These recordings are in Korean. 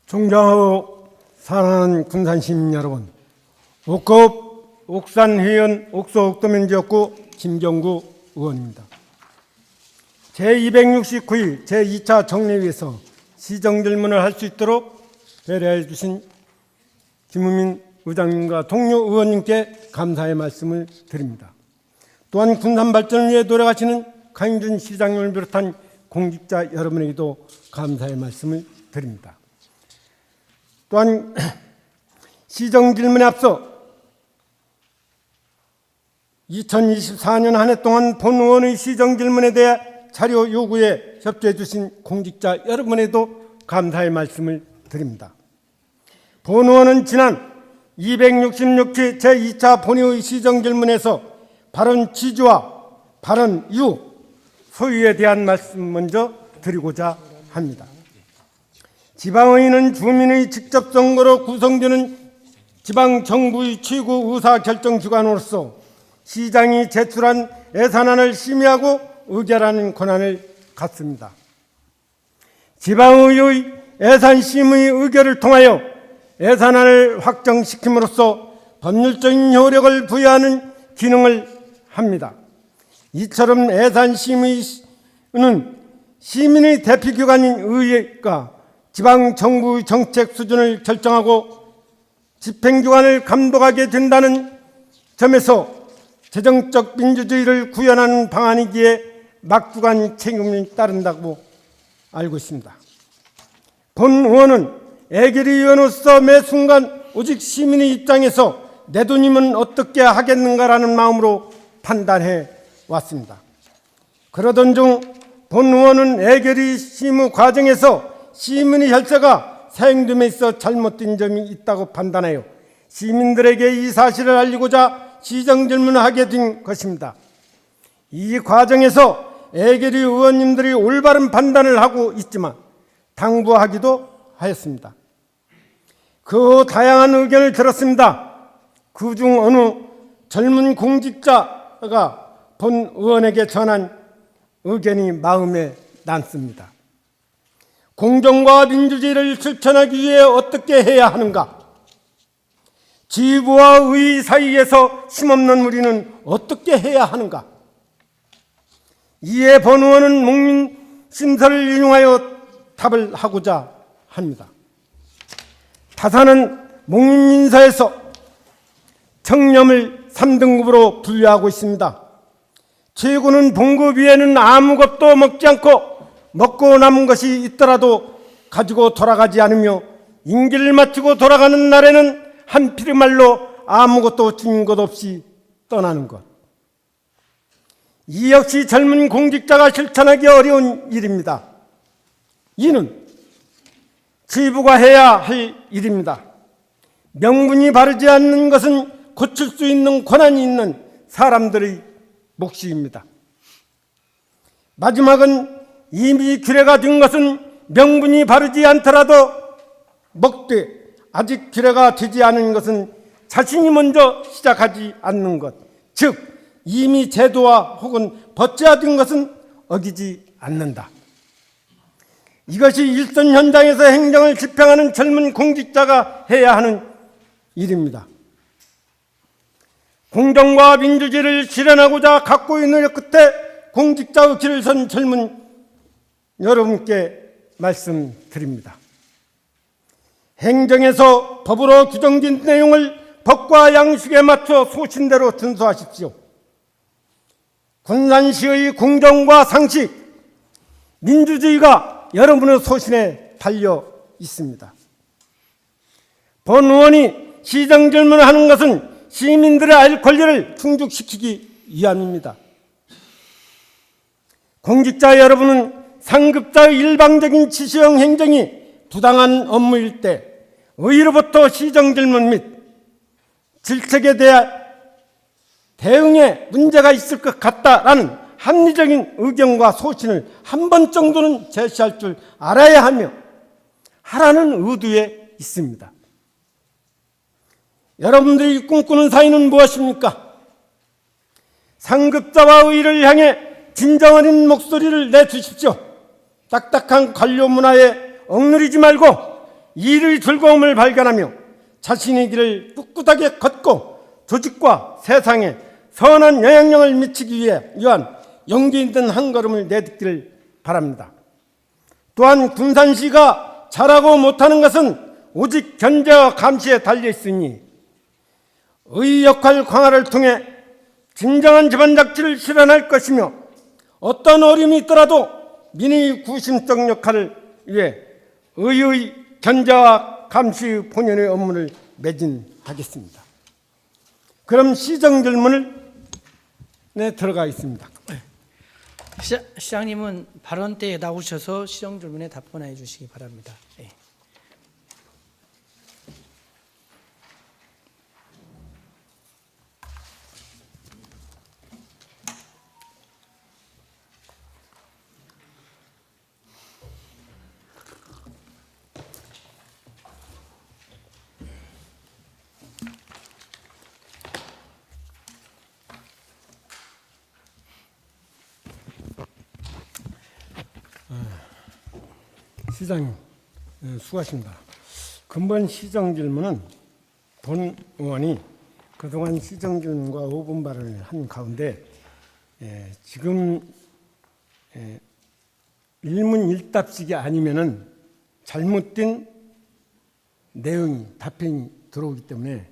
존경하고 사랑하는 군산시민 여러분, 옥급 옥산회원 옥소옥도면지역구 김경구 의원입니다. 제269일 제2차 정례위에서 시정질문을 할 수 있도록 배려해 주신 김우민 의장님과 동료 의원님께 감사의 말씀을 드립니다. 또한 군산 발전을 위해 노력하시는 강인준 시장님을 비롯한 공직자 여러분에게도 감사의 말씀을 드립니다. 또한 시정질문에 앞서 2024년 한 해 동안 본 의원의 시정질문에 대해 자료 요구에 협조해 주신 공직자 여러분에도 감사의 말씀을 드립니다. 본 의원은 지난 266회 제2차 본회의 시정질문에서 발언 취지와 발언 이유, 소유에 대한 말씀 먼저 드리고자 합니다. 지방의회는 주민의 직접 선거로 구성되는 지방정부의 최고 의사결정기관으로서 시장이 제출한 예산안을 심의하고 의결하는 권한을 갖습니다. 지방의회의 예산심의 의결을 통하여 예산안을 확정시킴으로써 법률적인 효력을 부여하는 기능을 합니다. 이처럼 예산심의는 시민의 대표기관인 의회가 지방정부의 정책 수준을 결정하고 집행기관을 감독하게 된다는 점에서 재정적 민주주의를 구현하는 방안이기에 막중한 책임이 따른다고 알고 있습니다. 본 의원은 애결위원으로서 매 순간 오직 시민의 입장에서 내 돈이면 어떻게 하겠는가라는 마음으로 판단해 왔습니다. 그러던 중 본 의원은 애결위 심의 과정에서 시민의 혈세가 사용됨에 있어 잘못된 점이 있다고 판단하여 시민들에게 이 사실을 알리고자 시정질문을 하게 된 것입니다. 이 과정에서 애결위 의원님들이 올바른 판단을 하고 있지만 당부하기도 하였습니다. 그 다양한 의견을 들었습니다. 그중 어느 젊은 공직자가 본 의원에게 전한 의견이 마음에 남습니다. 공정과 민주주의를 실천하기 위해 어떻게 해야 하는가? 지부와 의 사이에서 힘없는 우리는 어떻게 해야 하는가? 이에 본 의원은 목민 심사를 인용하여 답을 하고자 합니다. 타사는 목민민사에서 청렴을 3등급으로 분류하고 있습니다. 최고는 봉급 위에는 아무것도 먹지 않고 먹고 남은 것이 있더라도 가지고 돌아가지 않으며 임기를 마치고 돌아가는 날에는 한 피리말로 아무것도 준 것 없이 떠나는 것. 이 역시 젊은 공직자가 실천하기 어려운 일입니다. 이는 지부가 해야 할 일입니다. 명분이 바르지 않는 것은 고칠 수 있는 권한이 있는 사람들의 몫입니다. 마지막은 이미 규례가 된 것은 명분이 바르지 않더라도 먹되 아직 규례가 되지 않은 것은 자신이 먼저 시작하지 않는 것, 즉 이미 제도화 혹은 법제화된 것은 어기지 않는다. 이것이 일선 현장에서 행정을 집행하는 젊은 공직자가 해야 하는 일입니다. 공정과 민주주의를 실현하고자 갖고 있는 노력 끝에 공직자의 길을 선 젊은 여러분께 말씀드립니다. 행정에서 법으로 규정된 내용을 법과 양식에 맞춰 소신대로 준수하십시오. 군산시의 공정과 상식, 민주주의가 여러분의 소신에 달려 있습니다. 본 의원이 시정질문을 하는 것은 시민들의 알 권리를 충족시키기 위함입니다. 공직자 여러분은 상급자의 일방적인 지시형 행정이 부당한 업무일 때 의로부터 시정질문 및 질책에 대해 대응에 문제가 있을 것 같다라는 합리적인 의견과 소신을 한 번 정도는 제시할 줄 알아야 하며 하라는 의도에 있습니다. 여러분들이 꿈꾸는 사회는 무엇입니까? 상급자와 의를 향해 진정 어린 목소리를 내주십시오. 딱딱한 관료 문화에 억누르지 말고 일의 즐거움을 발견하며 자신의 길을 꿋꿋하게 걷고 조직과 세상에 선한 영향력을 미치기 위한 용기 있는 한 걸음을 내딛기를 바랍니다. 또한 군산시가 잘하고 못하는 것은 오직 견제와 감시에 달려 있으니 의 역할 강화를 통해 진정한 지방자치를 실현할 것이며 어떤 어려움이 있더라도 민의 구심적 역할을 위해 의의 견제와 감시 본연의 업무를 매진하겠습니다. 그럼 시정 질문을 들어가 있습니다. 시장님은 발언 때에 나오셔서 시정 질문에 답변해 주시기 바랍니다. 예. 시장님, 수고하십니다. 근본 시정 질문은 본 의원이 그동안 시정 질문과 5분 발언을 한 가운데 지금 일문일답식이 아니면은 잘못된 내용이 답변이 들어오기 때문에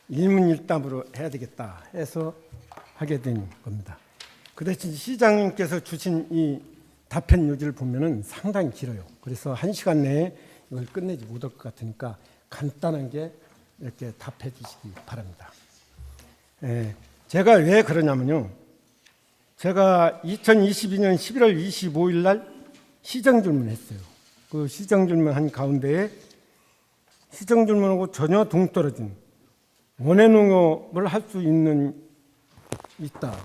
일문일답으로 해야 되겠다 해서 하게 된 겁니다. 그 대신 시장님께서 주신 이 답변 요지를 보면은 상당히 길어요. 그래서 1시간 내에 이걸 끝내지 못할 것 같으니까 간단하게 이렇게 답해 주시기 바랍니다. 제가 왜 그러냐면요. 제가 2022년 11월 25일 날 시정질문 했어요. 그 시정질문 한 가운데에 시정질문하고 전혀 동떨어진 원해농업을 할 수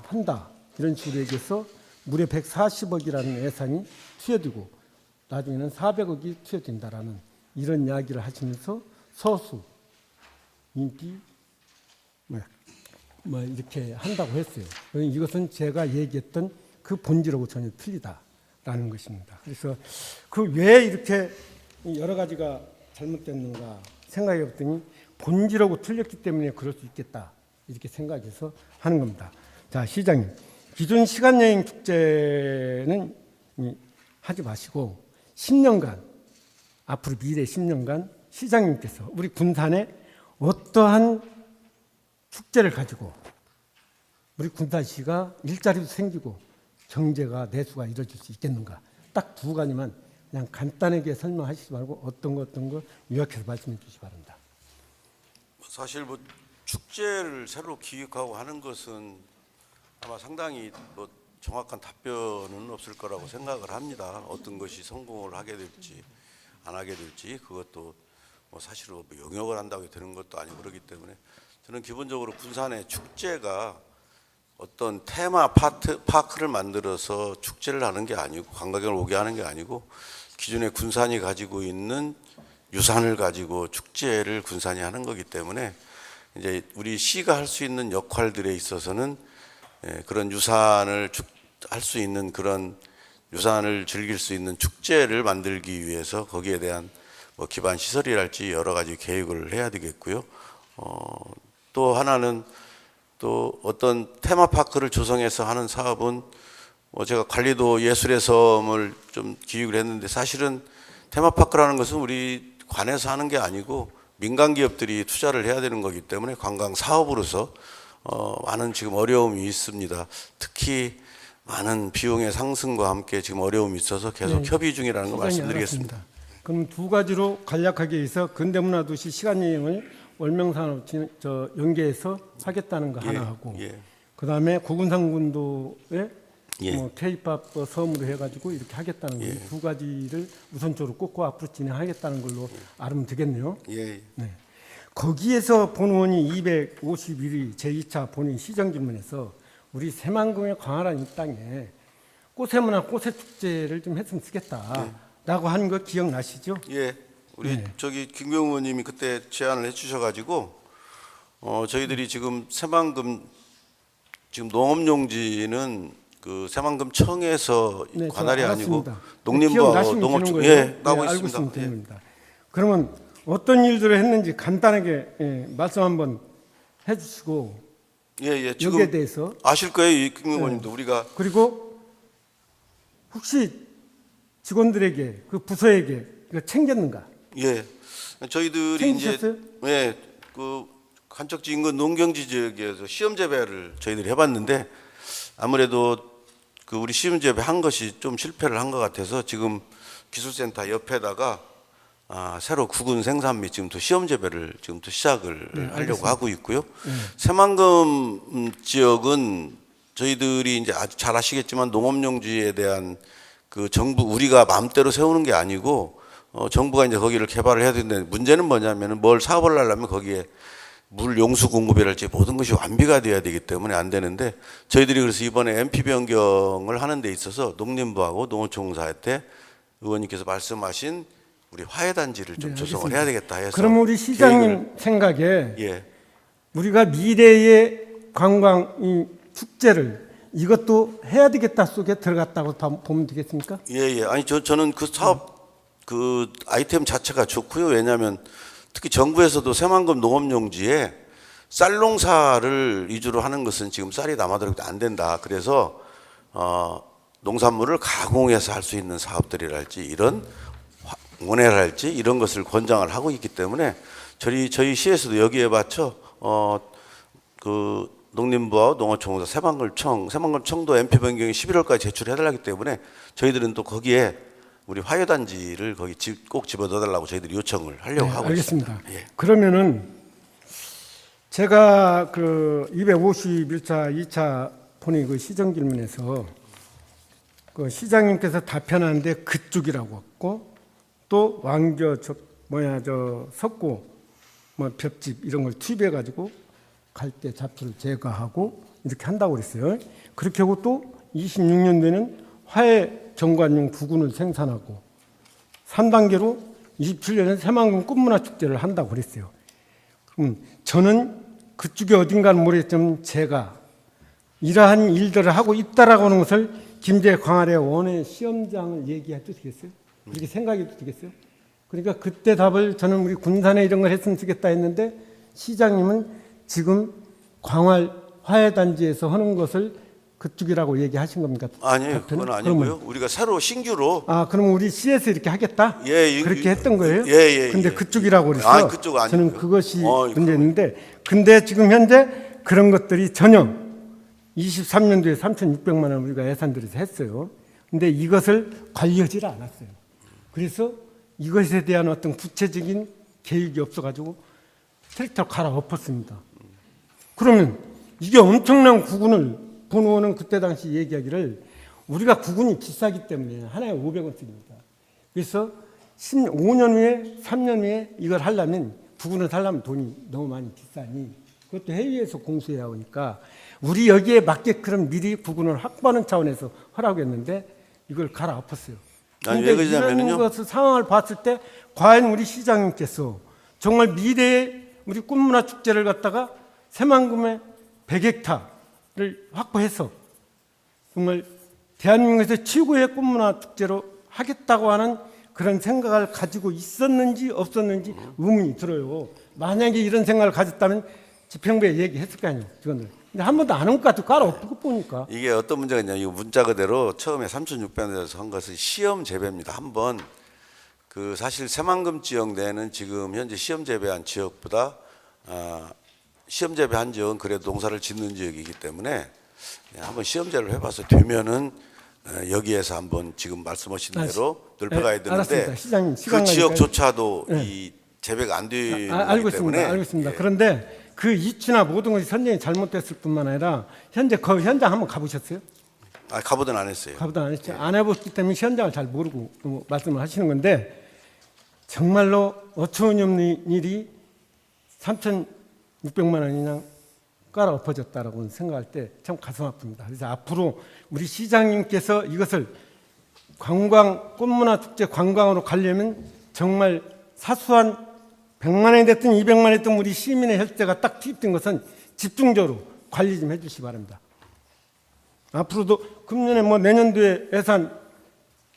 한다 이런 식으로 얘기해서 무려 140억이라는 예산이 투여되고 나중에는 400억이 투여된다라는 이런 이야기를 하시면서 서수, 인기 뭐 이렇게 한다고 했어요. 이것은 제가 얘기했던 그 본질하고 전혀 틀리다라는 것입니다. 그래서 그 왜 이렇게 여러 가지가 잘못됐는가 생각해 봤더니 본질하고 틀렸기 때문에 그럴 수 있겠다 이렇게 생각해서 하는 겁니다. 자, 시장님. 기존 시간여행 축제는 하지 마시고 10년간 앞으로 미래 10년간 시장님께서 우리 군산에 어떠한 축제를 가지고 우리 군산시가 일자리도 생기고 경제가 내수가 이루어질 수 있겠는가 딱 두 가지만 그냥 간단하게 설명하시지 말고 어떤 거 요약해서 말씀해 주시기 바랍니다. 사실 뭐 축제를 새로 기획하고 하는 것은 아마 상당히 뭐 정확한 답변은 없을 거라고 생각을 합니다. 어떤 것이 성공을 하게 될지 안 하게 될지 그것도 뭐 사실은 뭐 영역을 한다고 되는 것도 아니고 그렇기 때문에 저는 기본적으로 군산의 축제가 어떤 테마 파크를 만들어서 축제를 하는 게 아니고 관광객을 오게 하는 게 아니고 기존에 군산이 가지고 있는 유산을 가지고 축제를 군산이 하는 거기 때문에 이제 우리 시가 할 수 있는 역할들에 있어서는 그런 유산을 할 수 있는 그런 유산을 즐길 수 있는 축제를 만들기 위해서 거기에 대한 뭐 기반 시설이랄지 여러 가지 계획을 해야 되겠고요. 또 하나는 또 어떤 테마파크를 조성해서 하는 사업은 뭐 제가 관리도 예술의 섬을 좀 기획을 했는데 사실은 테마파크라는 것은 우리 관에서 하는 게 아니고 민간 기업들이 투자를 해야 되는 거기 때문에 관광 사업으로서 많은 지금 어려움이 있습니다. 특히 많은 비용의 상승과 함께 지금 어려움이 있어서 계속 협의 중이라는 거 말씀드리겠습니다. 알았습니다. 그럼 두 가지로 간략하게 해서 근대문화도시 시간여행을 월명산업 연계해서 하겠다는 거 하나 하고 그다음에 고군산군도에 뭐 K-팝 섬으로 해가지고 이렇게 하겠다는 거 두 가지를 우선적으로 꽂고 앞으로 진행하겠다는 걸로 알으면 되겠네요. 네. 거기에서 본 의원이 251위 제2차 본인 시정질문에서 우리 새만금의 광활한 이 땅에 꽃의문화 꽃의축제를 좀 했으면 좋겠다라고 한 거 기억나시죠? 예, 우리 저기 김경우 의원님이 그때 제안을 해주셔가지고 저희들이 지금 새만금 지금 농업용지는 그 새만금청에서 관할이 아니고 농림부하고 농업청 나고 있습니다. 그러면 어떤 일들을 했는지 간단하게 말씀 한번 해주시고 예, 지금 여기에 대해서 아실 거예요, 이경영 의원님도 우리가 그리고 혹시 직원들에게 그 부서에게 이거 챙겼는가? 예, 저희들이 이제 챙기셨어요? 그 간척지 인근 농경지 지역에서 시험 재배를 저희들이 해봤는데 아무래도 그 우리 시험 재배한 것이 좀 실패를 한 것 같아서 지금 기술센터 옆에다가 새로 구근 생산 및 지금 또 시험 재배를 지금 또 시작을 하려고 알겠습니다. 하고 있고요. 새만금 지역은 저희들이 이제 아주 잘 아시겠지만 농업용지에 대한 그 정부 우리가 마음대로 세우는 게 아니고 정부가 이제 거기를 개발을 해야 되는데 문제는 뭐냐면은 뭘 사업을 하려면 거기에 물 용수 공급이랄지 모든 것이 완비가 돼야 되기 때문에 안 되는데 저희들이 그래서 이번에 MP 변경을 하는 데 있어서 농림부하고 농어촌공사한테 의원님께서 말씀하신 우리 화훼단지를 좀 조성을 해야 되겠다 해서 그럼 우리 시장님 생각에 예. 우리가 미래의 관광 이 축제를 이것도 해야 되겠다 속에 들어갔다고 보면 되겠습니까? 예. 아니 저는 그 사업 그 아이템 자체가 좋고요. 왜냐하면 특히 정부에서도 새만금 농업용지에 쌀 농사를 위주로 하는 것은 지금 쌀이 남아도록 안 된다. 그래서 농산물을 가공해서 할 수 있는 사업들이랄지 이런 원해랄지 이런 것을 권장을 하고 있기 때문에 저희 시에서도 여기에 맞춰 그 농림부와 농어촌공사 새만금청도 MP 변경이 11월까지 제출해달라기 때문에 저희들은 또 거기에 우리 화훼단지를 거기 꼭 집어넣어달라고 저희들이 요청을 하려고 하고 알겠습니다. 있습니다. 예. 그러면은 제가 그 251차 2차 본회 그 시정 질문에서 그 시장님께서 답변하는데 그쪽이라고 했고 또 왕저 석고 뭐 벽집 이런 걸 투입해 가지고 갈대 잡초를 제거하고 이렇게 한다고 그랬어요. 그렇게 하고 또 26년도에는 화훼 정관용 구근을 생산하고 3단계로 27년에 새만금 꽃문화 축제를 한다고 그랬어요. 그럼 저는 그쪽에 어딘가는 모르겠지만 제가 이러한 일들을 하고 있다라고 하는 것을 김제 광활의 원외 시험장을 얘기해도 되겠어요? 이렇게 생각해도 되겠어요? 그러니까 그때 답을 저는 우리 군산에 이런 걸 했으면 좋겠다 했는데 시장님은 지금 광활 화훼단지에서 하는 것을 그쪽이라고 얘기하신 겁니까? 아니에요. 그건 아니고요. 우리가 새로 신규로 그럼 우리 C에서 이렇게 하겠다? 예, 그렇게 했던 거예요? 예. 근데 그쪽이라고 그랬어요. 그쪽 아니고요. 저는 그것이 문제였는데 근데 지금 현재 그런 것들이 전혀 23년도에 3,600만 원 우리가 예산 들여서 했어요. 근데 이것을 관리하지 않았어요. 그래서 이것에 대한 어떤 구체적인 계획이 없어가지고 트랙터를 갈아엎었습니다. 그러면 이게 엄청난 구근을 본 의원은 그때 당시 얘기하기를 우리가 구근이 비싸기 때문에 하나에 500원씩입니다. 그래서 5년 후에 3년 후에 이걸 하려면 구근을 하려면 돈이 너무 많이 비싸니 그것도 해외에서 공수해야 하니까 우리 여기에 맞게끔 미리 구근을 확보하는 차원에서 하라고 했는데 이걸 갈아엎었어요. 그런데 이런 것을 상황을 봤을 때 과연 우리 시장님께서 정말 미래의 우리 꽃문화 축제를 갖다가 새만금의 100헥타를 확보해서 정말 대한민국에서 최고의 꽃문화 축제로 하겠다고 하는 그런 생각을 가지고 있었는지 없었는지 의문이 들어요. 만약에 이런 생각을 가졌다면 집행부에 얘기했을 거 아니에요, 직원들. 근데 한 번도 안 온 것 같아요. 깔아엎고 보니까. 이게 어떤 문제가 있냐, 이거 문자 그대로 처음에 3,600원에서 한 것은 시험 재배입니다. 한번 그 사실 새만금 지역 내는 지금 현재 시험 재배한 지역보다 시험 재배한 지역은 그래도 농사를 짓는 지역이기 때문에 한번 시험 재배를 해봐서 되면은 여기에서 한번 지금 말씀하신 대로 넓혀가야 되는데 시장님, 그 지역조차도 이 재배가 안 되는 거기 때문에 알고 있습니다. 그런데 그 이치나 모든 것이 선정이 잘못됐을 뿐만 아니라 현재 그 현장 한번 가보셨어요? 가보든 안 했어요. 가보든 안 했죠. 안 해봤기 때문에 현장을 잘 모르고 말씀을 하시는 건데 정말로 어처구니없는 일이 3,600만 원이 그냥 깔아엎어졌다라고 생각할 때 참 가슴 아픕니다. 그래서 앞으로 우리 시장님께서 이것을 꽃문화 축제 관광으로 가려면 정말 사소한 100만 원이 됐든 200만 원이 됐든 우리 시민의 혈세가 딱 투입된 것은 집중적으로 관리 좀 해주시기 바랍니다. 앞으로도 금년에 내년도에 예산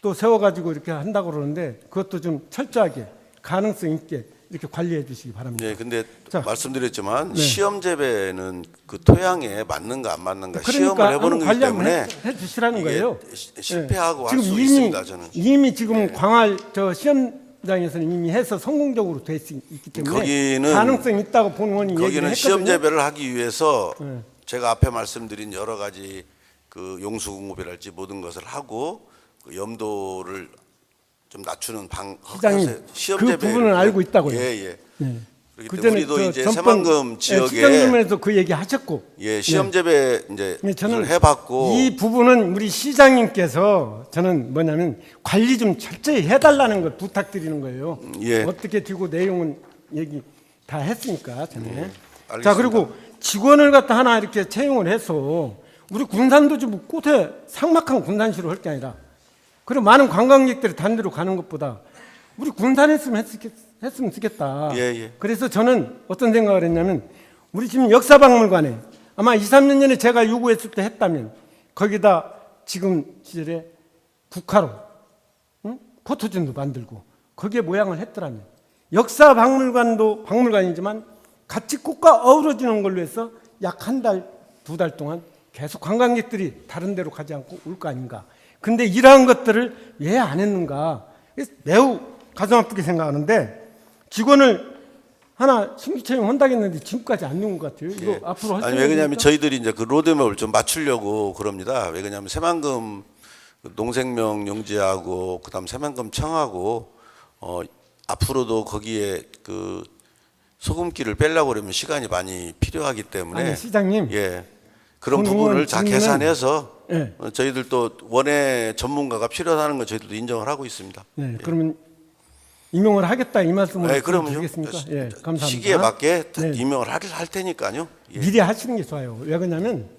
또 세워가지고 이렇게 한다고 그러는데 그것도 좀 철저하게 가능성 있게 이렇게 관리해 주시기 바랍니다. 네, 근데 자, 말씀드렸지만 네. 시험 재배는 그 토양에 맞는가 안 맞는가 그러니까 시험을 해보는 거기 관리 한번 때문에 해 주시라는 이게 거예요. 실패하고 할 지금 수 이미 있습니다. 저는 이미 지금 광활 저 시험장에서는 이미 해서 성공적으로 돼 있기 때문에 거기는 가능성 이 있다고 본 의원이 얘기를 거기는 했거든요. 시험 재배를 하기 위해서 네. 제가 앞에 말씀드린 여러 가지 그 용수공급이랄지 모든 것을 하고 그 염도를 좀 낮추는 시장님, 시험 그 재배 부분은 알고 있다고요. 예. 네. 그렇기 때문에 우리도 이제 전번 새만금 지역에 시장님에서 그 얘기 하셨고 예, 시험 재배 이제 저는 해봤고 이 부분은 우리 시장님께서 저는 뭐냐면 관리 좀 철저히 해달라는 걸 부탁드리는 거예요. 예. 어떻게 되고 내용은 얘기 다 했으니까 전에. 알겠습니다. 자, 그리고 직원을 갖다 하나 이렇게 채용을 해서 우리 군산도 좀 꽃에 삭막한 군산시로 할 게 아니라 그리고 많은 관광객들이 단대로 가는 것보다 우리 군산에 했으면 쓰겠다. 예. 그래서 저는 어떤 생각을 했냐면 우리 지금 역사박물관에 아마 2, 3년 전에 제가 요구했을 때 했다면 거기다 지금 시절에 국화로 포토존도 만들고 거기에 모양을 했더라면 역사박물관도 박물관이지만 같이 꽃과 어우러지는 걸로 해서 약 한 달, 2달 동안 계속 관광객들이 다른 데로 가지 않고 올 거 아닌가. 근데 이러한 것들을 왜 안 했는가 매우 가슴 아프게 생각하는데 직원을 하나 신규 채용한다고 했는데 지금까지 안 넣은 것 같아요. 이거 예. 앞으로 할 아니 왜 그러냐면 저희들이 이제 그 로드맵을 좀 맞추려고 그럽니다. 왜 그러냐면 새만금 농생명 용지하고 그다음 새만금 청하고 앞으로도 거기에 그 소금기를 빼려고 그러면 시간이 많이 필요하기 때문에 아니, 시장님. 예. 그런 본 부분을 의원 다 질문은- 계산해서 예. 저희들도 원외 전문가가 필요하다는 걸 저희들도 인정을 하고 있습니다. 네, 그러면 임용을 하겠다 이 말씀을 네, 그러면요. 드리겠습니까? 예, 감사합니다. 시기에 맞게 네. 임명을 할 테니까요. 예. 미리 하시는 게 좋아요. 왜 그러냐면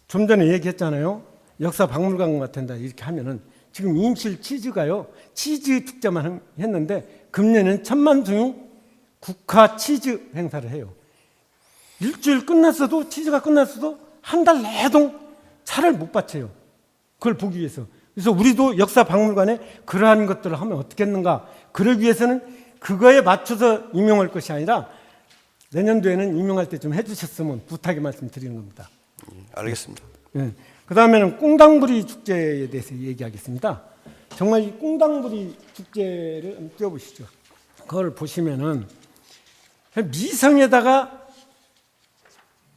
좀 전에 얘기했잖아요. 역사 박물관 같은다 이렇게 하면은 지금 임실 치즈가요. 치즈 축제만 했는데 금년엔 1000만 송이 국화 치즈 행사를 해요. 일주일 끝났어도 치즈가 끝났어도 한 달 내도 차를 못 받쳐요. 그걸 보기 위해서. 그래서 우리도 역사 박물관에 그러한 것들을 하면 어떻겠는가. 그러기 위해서는 그거에 맞춰서 임명할 것이 아니라 내년도에는 임명할 때 좀 해주셨으면 부탁의 말씀 드리는 겁니다. 알겠습니다. 예. 그 다음에는 꽁당부리 축제에 대해서 얘기하겠습니다. 정말 이 꽁당부리 축제를 한번 띄워보시죠. 그걸 보시면은 미성에다가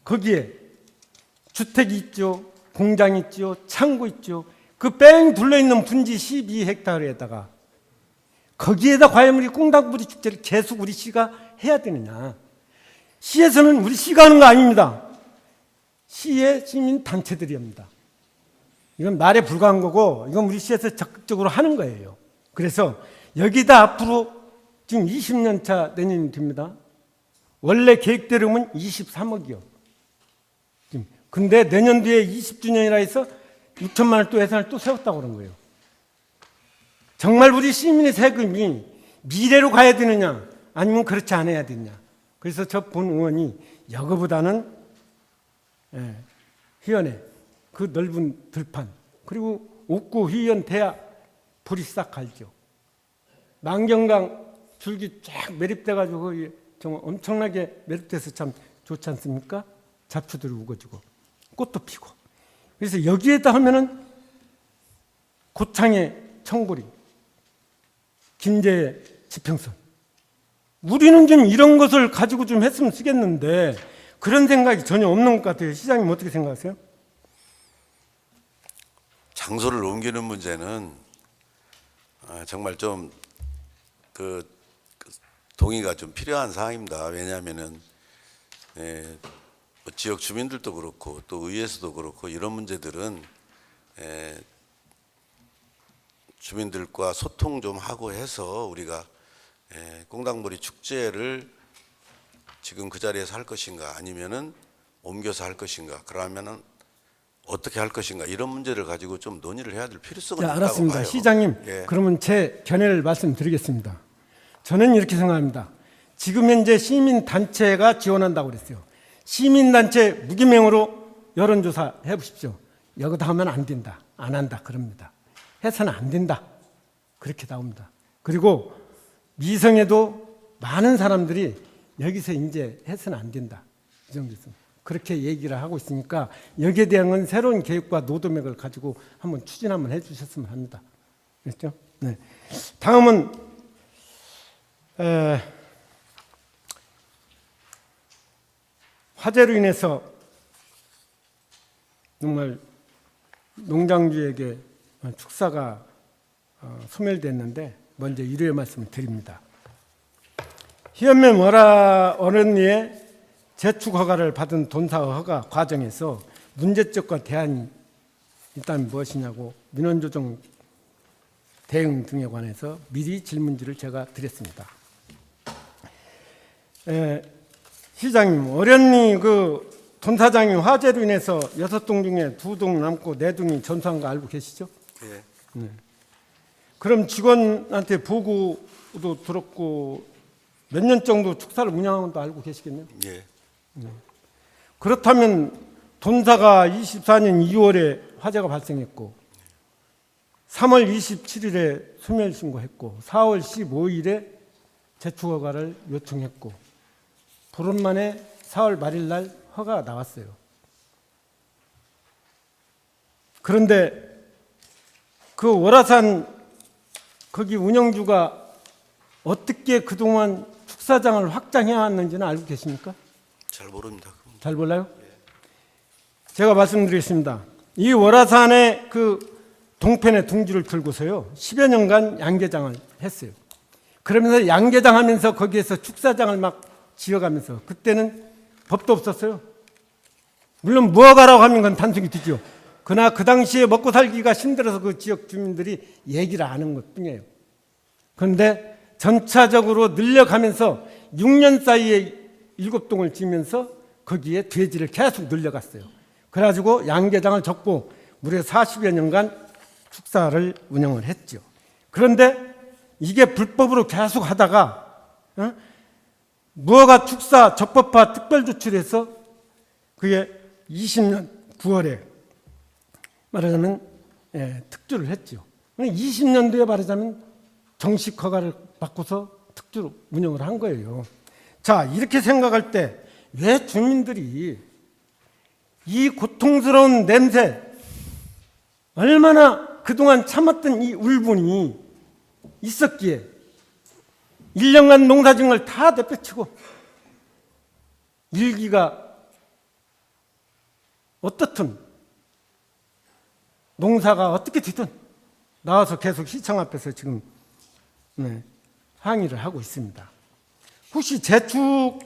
거기에 주택이 있죠, 공장이 있죠, 창고 있죠. 그 뺑 둘러있는 분지 12헥타르에다가 거기에다 과연 우리 꽁당부리 축제를 계속 우리 시가 해야 되느냐. 시에서는 우리 시가 하는 거 아닙니다. 시의 시민 단체들이 합니다. 이건 말에 불과한 거고 이건 우리 시에서 적극적으로 하는 거예요. 그래서 여기다 앞으로 지금 20년 차 내년이 됩니다. 원래 계획대로면 23억이요. 근데 내년 뒤에 20주년이라 해서 6천만 원 또 예산을 또 세웠다고 그런 거예요. 정말 우리 시민의 세금이 미래로 가야 되느냐 아니면 그렇지 않아야 되느냐. 그래서 저 본 의원이 여거보다는 희연의 그 넓은 들판 그리고 옥구 희연 대야 보리 싹 갈죠. 만경강 줄기 쫙 매립돼가지고 정말 엄청나게 매립돼서 참 좋지 않습니까? 잡초들이 우거지고 꽃도 피고. 그래서 여기에다 하면은 고창의 청보리, 김제의 지평선. 우리는 좀 이런 것을 가지고 좀 했으면 쓰겠는데 그런 생각이 전혀 없는 것 같아요. 시장님 어떻게 생각하세요? 장소를 옮기는 문제는 정말 좀 그 동의가 좀 필요한 사항입니다. 왜냐하면은 뭐 지역 주민들도 그렇고 또 의회에서도 그렇고 이런 문제들은 주민들과 소통 좀 하고 해서 우리가 꽁당부리 축제를 지금 그 자리에서 할 것인가 아니면은 옮겨서 할 것인가 그러면은 어떻게 할 것인가 이런 문제를 가지고 좀 논의를 해야 될 필요성은 있다고 알았습니다. 봐요. 시장님, 예. 그러면 제 견해를 말씀드리겠습니다. 저는 이렇게 생각합니다. 지금 현재 시민단체가 지원한다고 그랬어요. 시민단체 무기명으로 여론조사 해보십시오. 여기다 하면 안 된다. 안 한다. 그럽니다. 해서는 안 된다. 그렇게 나옵니다. 그리고 미성에도 많은 사람들이 여기서 이제 해서는 안 된다. 이 정도에서 그렇게 얘기를 하고 있으니까 여기에 대한 건 새로운 계획과 노드맥을 가지고 한번 추진 한번 해주셨으면 합니다. 그렇죠? 네. 다음은 화재로 인해서 정말 농장주에게 축사가 소멸됐는데 먼저 위로의 말씀을 드립니다. 희연면 어른리의 재축 허가를 받은 돈사 허가 과정에서 문제점과 대안이 일단 무엇이냐고 민원조정 대응 등에 관해서 미리 질문지를 제가 드렸습니다. 시장님, 어련리 그 돈사장이 화재로 인해서 6동 중에 2동 남고 4동이 전수한 거 알고 계시죠? 예. 네. 그럼 직원한테 보고도 들었고 몇 년 정도 축사를 운영한 것도 알고 계시겠네요? 예. 그렇다면 돈사가 24년 2월에 화재가 발생했고 3월 27일에 소멸신고했고 4월 15일에 재축허가를 요청했고 보름 만에 4월 말일 날 허가가 나왔어요. 그런데 그 월화산 거기 운영주가 어떻게 그동안 축사장을 확장해 왔는지는 알고 계십니까? 잘 모릅니다. 잘 몰라요? 제가 말씀드리겠습니다. 이 월화산의 그 동편의 둥지를 들고서요 10여 년간 양계장을 했어요. 그러면서 양계장 하면서 거기에서 축사장을 막 지어가면서 그때는 법도 없었어요. 물론 무허가라고 하면 그건 단속이 되죠. 그러나 그 당시에 먹고 살기가 힘들어서 그 지역 주민들이 얘기를 안 한 것뿐이에요. 그런데 전차적으로 늘려가면서 6년 사이에 7동을 지면서 거기에 돼지를 계속 늘려갔어요. 그래가지고 양계장을 접고 무려 40여 년간 축사를 운영을 했죠. 그런데 이게 불법으로 계속 하다가 무허가 축사 적법화 특별조치해서 그게 20년 9월에 말하자면 특조를 했죠. 20년도에 말하자면 정식 허가를 받고서 특조로 운영을 한 거예요. 자, 이렇게 생각할 때 왜 주민들이 이 고통스러운 냄새, 얼마나 그동안 참았던 이 울분이 있었기에 1년간 농사진 걸 다 내쫓고 일기가 어떻든 농사가 어떻게 되든 나와서 계속 시청 앞에서 지금 항의를 하고 있습니다. 혹시 재축이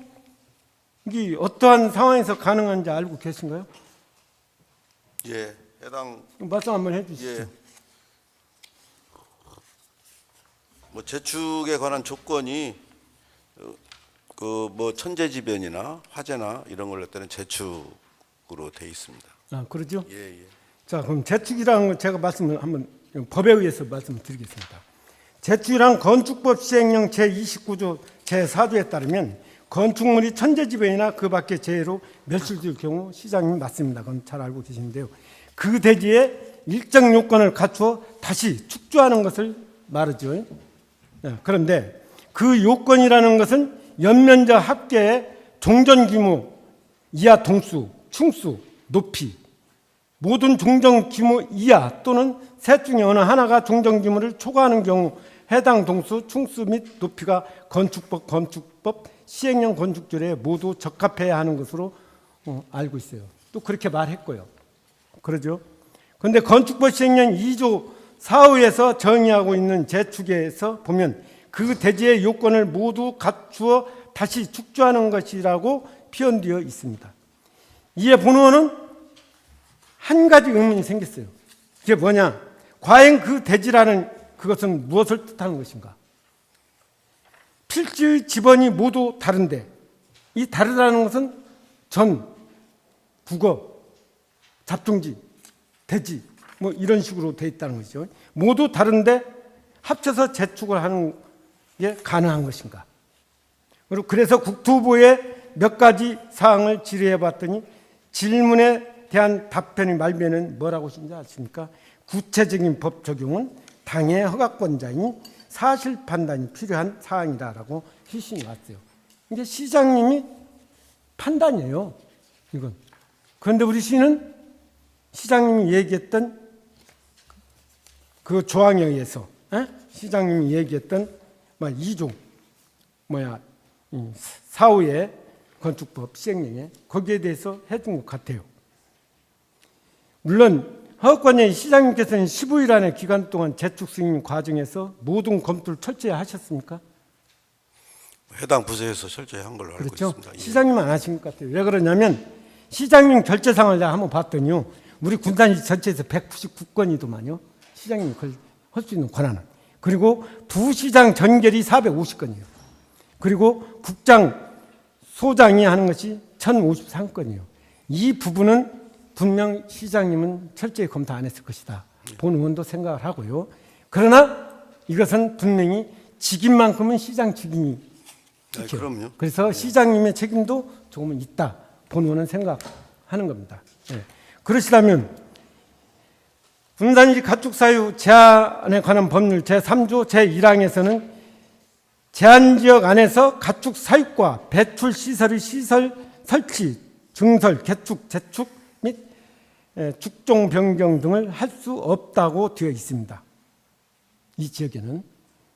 어떠한 상황에서 가능한지 알고 계신가요? 예. 해당 말씀 한번 해주시죠. 예. 뭐 재축에 관한 조건이 그 뭐 천재지변이나 화재나 이런 걸 할 때는 재축으로 돼 있습니다. 아, 그러죠? 예, 예. 자, 그럼 재축이라는 걸 제가 말씀을 한번 법에 의해서 말씀을 드리겠습니다. 재축이란 건축법 시행령 제29조 제4조에 따르면 건축물이 천재지변이나 그 밖의 재해로 멸실될 경우 시장님이 맞습니다. 그건 잘 알고 계시는데요. 그 대지에 일정 요건을 갖추어 다시 축조하는 것을 말하죠. 그런데 그 요건이라는 것은 연면적 합계의 종전 규모, 이하 동수, 충수, 높이 모든 종전 규모 이하 또는 셋 중에 어느 하나가 종전 규모를 초과하는 경우 해당 동수, 충수 및 높이가 건축법 시행령 건축조례에 모두 적합해야 하는 것으로 알고 있어요. 또 그렇게 말했고요. 그러죠. 그런데 건축법 시행령 2조 4호에서 정의하고 있는 재축에서 보면 그 대지의 요건을 모두 갖추어 다시 축조하는 것이라고 표현되어 있습니다. 이에 본원은 한 가지 의문이 생겼어요. 그게 뭐냐? 과연 그 대지라는 그것은 무엇을 뜻하는 것인가? 필지의 지번이 모두 다른데 이 다르다는 것은 전, 국어, 잡종지, 대지 뭐 이런 식으로 돼 있다는 것이죠. 모두 다른데 합쳐서 재축을 하는 게 가능한 것인가? 그리고 그래서 국토부에 몇 가지 사항을 질의해 봤더니 질문에 대한 답변의 말면은 뭐라고 하신지 아십니까? 구체적인 법 적용은 당의 허가권자인 사실 판단이 필요한 사항이다라고 회신이 왔어요. 이게 시장님이 판단이에요. 이건. 그런데 우리 시는 시장님이 얘기했던 그 조항에 의해서 시장님이 얘기했던 2조 사후의 건축법 시행령에 거기에 대해서 해준 것 같아요. 물론 허가권의 시장님께서는 15일 안에 기간 동안 재축 승인 과정에서 모든 검토를 철저히 하셨습니까? 해당 부서에서 철저히 한 걸로 알고 그렇죠? 있습니다. 예. 시장님은 안 하신 것 같아요. 왜 그러냐면 시장님 결재상을 내가 한번 봤더니요. 우리 군산시 전체에서 199건이더만요. 시장님이 그걸 할 수 있는 권한은. 그리고 부시장 전결이 450건이에요. 그리고 국장, 소장이 하는 것이 1053건이에요. 이 부분은 분명 시장님은 철저히 검토 안 했을 것이다. 본 의원도 생각을 하고요. 그러나 이것은 분명히 직인만큼은 시장 직인이 네, 그럼요. 그래서 시장님의 책임도 조금은 있다. 본 의원은 생각하는 겁니다. 네. 그러시다면 군산시 가축사유 제한에 관한 법률 제3조 제1항에서는 제한지역 안에서 가축사육과 배출 시설의 시설 설치, 증설, 개축, 재축 및 축종 변경 등을 할 수 없다고 되어 있습니다. 이 지역에는.